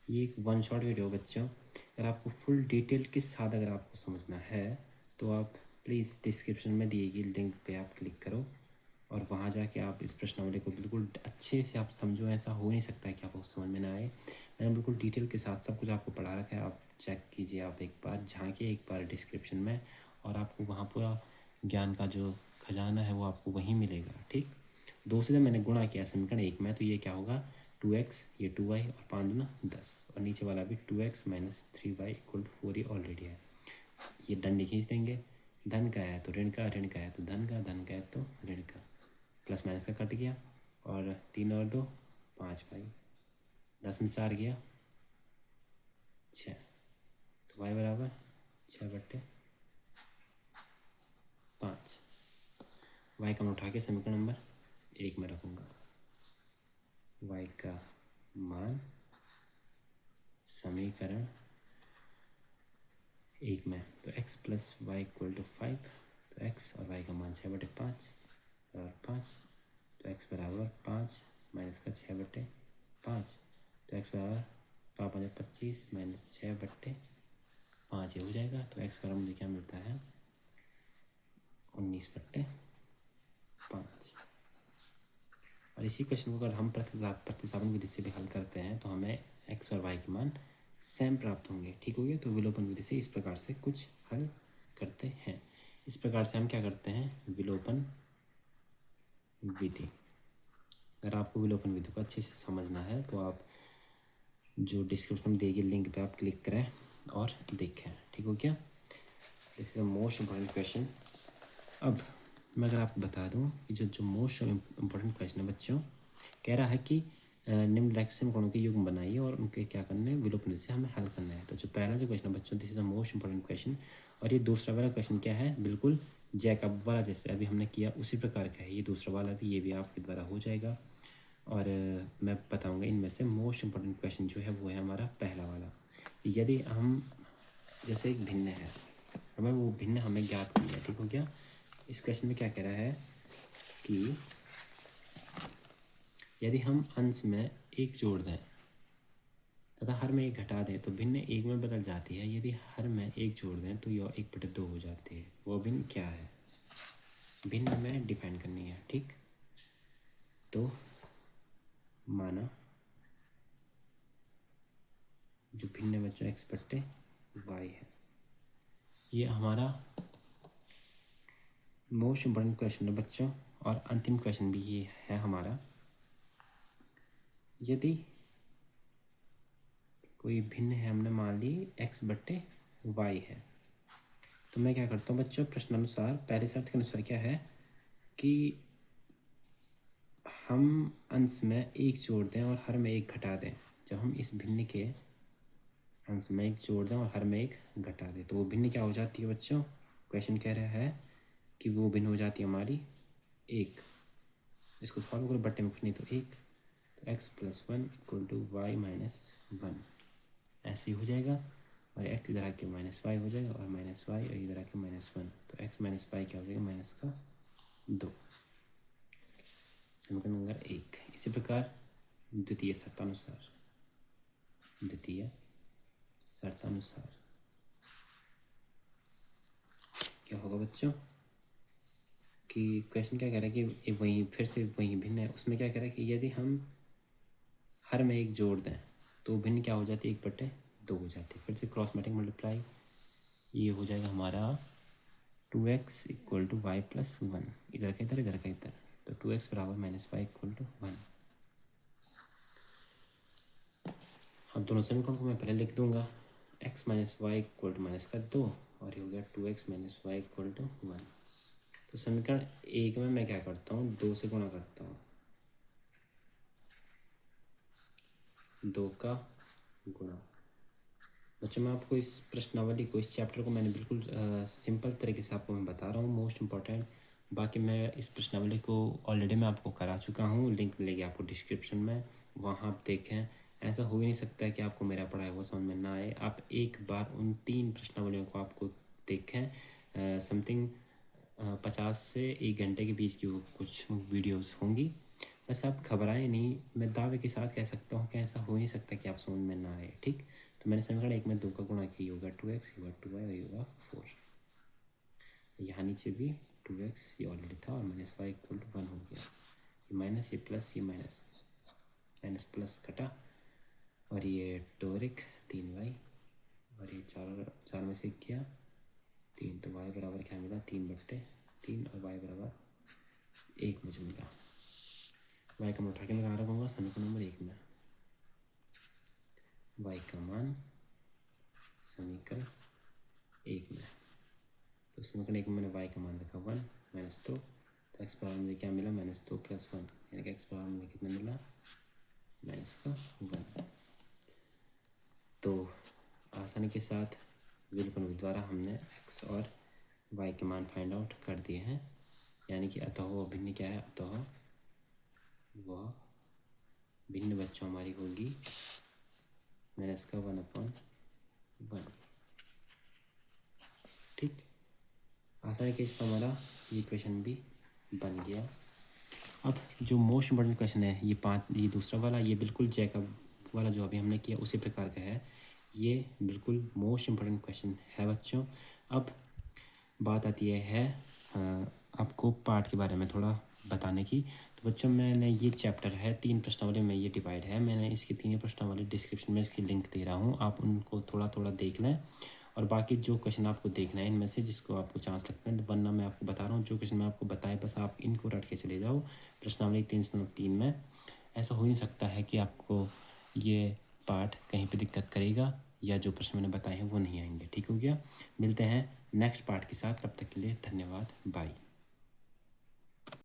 ये एक 1 शॉट वीडियो बच्चों, अगर आपको फुल डिटेल के साथ अगर आपको समझना है तो आप प्लीज़ डिस्क्रिप्शन में दिए गई लिंक पे आप क्लिक करो और वहाँ जाके आप इस प्रश्नावली को बिल्कुल अच्छे से आप समझो। ऐसा हो नहीं सकता है कि आपको समझ में ना आए। मैंने बिल्कुल डिटेल के साथ सब कुछ आपको पढ़ा रखा है, आप चेक कीजिए, आप एक बार झांकिए एक बार डिस्क्रिप्शन में और आपको वहाँ पूरा ज्ञान का जो खजाना है वो आपको वहीं मिलेगा, ठीक। 2 से जब मैंने गुणा किया समीकरण 1 में तो ये क्या होगा 2x, ये 2y और 5 दूना 10 और नीचे वाला भी 2x माइनस 3y = 4 ये ऑलरेडी है। ये डंडे खींच देंगे, धन का है तो ऋण का, ऋण का है तो धन का, धन का है तो ऋण का, प्लस माइनस का कट गया और 3 और 2 5 भाई, 10 में 4 गया 6, तो y बराबर 6/5। y का मैं उठा के समीकरण नंबर 1 में रखूँगा। y का मान समीकरण 1 में तो x + y = 5, तो x और y का मान 6/5 और 5, तो x बराबर 5 माइनस का 6/5, तो x बराबर 5×5 = 25 माइनस 6/5 ये हो जाएगा। तो x बराबर मुझे क्या मिलता है 19/5। और इसी क्वेश्चन को अगर हम प्रतिस्थापन विधि से भी हल करते हैं तो हमें x और y के मान सेम प्राप्त होंगे, ठीक हो गया। तो विलोपन विधि से इस प्रकार से कुछ हल करते हैं। इस प्रकार से हम क्या करते हैं विलोपन विधि। अगर आपको विलोपन विधि को अच्छे से समझना है तो आप जो डिस्क्रिप्शन में दी गई लिंक पे आप क्लिक करें और देखें, ठीक हो गया। This is a most important question. अब मैं अगर आपको बता दूं कि जो मोस्ट इम्पोर्टेंट क्वेश्चन है बच्चों, कह रहा है कि निम्नलिखित समीकरणों के युग्म बनाइए और उनके क्या करना है, विलोपन से हमें हल करना है। तो जो पहला जो क्वेश्चन है बच्चों, this is the most important question. और ये दूसरा वाला क्वेश्चन क्या है, बिल्कुल जैकब वाला जैसे अभी हमने किया उसी प्रकार का है ये दूसरा वाला भी, ये भी आपके द्वारा हो जाएगा। और मैं बताऊंगा इनमें से मोस्ट इंपॉर्टेंट क्वेश्चन जो है वो है हमारा पहला वाला। यदि हम जैसे एक भिन्न है, हमें वो भिन्न हमें ज्ञात करना है, ठीक हो गया। इस क्वेश्चन में क्या कह रहा है कि यदि हम अंश में एक जोड़ दें तथा हर में एक घटा दें तो भिन्न एक में बदल जाती है। यदि हर में एक जोड़ दें तो यह 1/2 हो जाती है। वो भिन्न क्या है, भिन्न में डिफाइन करनी है, ठीक। तो माना जो भिन्न बच्चों x/y है, ये हमारा मोस्ट इम्पोर्टेंट क्वेश्चन है बच्चों। और अंतिम क्वेश्चन भी ये है हमारा, यदि कोई भिन्न है, हमने मान ली x/y है, तो मैं क्या करता हूँ बच्चों, प्रश्नानुसार पहले शर्त के अनुसार क्या है कि हम अंश में एक जोड़ दें और हर में एक घटा दें। जब हम इस भिन्न के अंश में एक जोड़ दें और हर में एक घटा दें तो वो भिन्न क्या हो जाती है बच्चों, क्वेश्चन कह रहा है कि वो भिन्न हो जाती है हमारी 1। इसको सॉल्व करो, बट्टे में कुछ नहीं तो 1, तो x+1 = y-1 ऐसे ही हो जाएगा। और x इधर आके -y हो जाएगा और -y और इधर आके -1, तो x - y क्या हो जाएगा, -2। समीकरण नंबर 1। इसी प्रकार द्वितीय शर्तानुसार क्या होगा बच्चों कि क्वेश्चन क्या कह रहा है कि वही फिर से वही भिन्न है, उसमें क्या कह रहा है कि यदि हम हर में एक जोड़ दें तो भिन्न क्या हो जाती है, 1/2 हो जाती है। फिर से क्रॉस मैट्रिक्स मल्टीप्लाई, ये हो जाएगा हमारा 2x = y+1, इधर का इधर, इधर का इधर, तो 2x = -y = 1। अब दोनों समीकरण को मैं पहले लिख दूंगा, x - y = -2 और ये हो गया 2x - y = 1। तो समीकरण 1 में मैं क्या करता हूँ, 2 से गुणा करता हूँ, 2 का गुणा। बच्चों मैं आपको इस प्रश्नावली को, इस चैप्टर को मैंने बिल्कुल सिंपल तरीके से आपको मैं बता रहा हूँ, मोस्ट इम्पॉर्टेंट। बाकी मैं इस प्रश्नावली को ऑलरेडी मैं आपको करा चुका हूँ, लिंक मिलेगी आपको डिस्क्रिप्शन में, वहाँ आप देखें। ऐसा हो ही नहीं सकता है कि आपको मेरा पढ़ाया हुआ समझ में ना आए। आप एक बार उन 3 प्रश्नावलियों को आपको देखें, समथिंग 50 से 1 घंटे के बीच की वो कुछ वीडियोस होंगी। बस आप घबराएं नहीं, मैं दावे के साथ कह सकता हूँ कि ऐसा हो नहीं सकता कि आप समझ में ना आए, ठीक। तो मैंने समीकरण 1 में 2 का गुणा किया, होगा 2x, ये होगा 2y और ये होगा 4। यहाँ नीचे भी 2x ये ऑलरेडी था और -y = 1 हो गया। ये माइनस, ये प्लस, ये माइनस, माइनस प्लस कटा और ये 2x 3y और ये 4 में से किया 3, तो y बराबर क्या मिला, 3/3 और y बराबर 1 मुझे मिला। y का मान उठा के मैं कहाँ रखूँगा, समीकरण नंबर 1 में। y का मान समीकरण 1 में, तो समीकरण 1 में मैंने y का मान रखा 1 - 2, तो x बराबर मुझे क्या मिला, -2 + 1, यानी कि x बराबर मुझे कितना मिला, -1। तो आसानी के साथ विलोपन विधि द्वारा हमने x और y के मान फाइंड आउट कर दिए हैं। यानी कि अतः वह भिन्न क्या है, अतः वह भिन्न बच्चों हमारी होगी -1/1, ठीक। आसानी के साथ हमारा ये क्वेश्चन भी बन गया। अब जो मोस्ट इम्पोर्टेंट क्वेश्चन है ये दूसरा वाला, ये बिल्कुल जैकब वाला जो अभी हमने किया उसी प्रकार का है। ये बिल्कुल मोस्ट इम्पोर्टेंट क्वेश्चन है बच्चों। अब बात आती है आपको पाठ के बारे में थोड़ा बताने की। तो बच्चों मैंने ये चैप्टर है 3 प्रश्नावली में ये डिवाइड है, मैंने इसकी 3 प्रश्नावली डिस्क्रिप्शन में इसकी लिंक दे रहा हूँ, आप उनको थोड़ा थोड़ा देख लें। और बाकी जो क्वेश्चन आपको देखना है इनमें से जिसको आपको चांस लगता है, वरना मैं आपको बता रहा हूँ जो क्वेश्चन मैं आपको बताए बस आप इनको रट के चले जाओ प्रश्नावली 3 में। ऐसा हो नहीं सकता है कि आपको ये पाठ कहीं पे दिक्कत करेगा या जो प्रश्न मैंने बताए हैं वो नहीं आएंगे, ठीक हो गया। मिलते हैं नेक्स्ट पार्ट के साथ, तब तक के लिए धन्यवाद, बाय।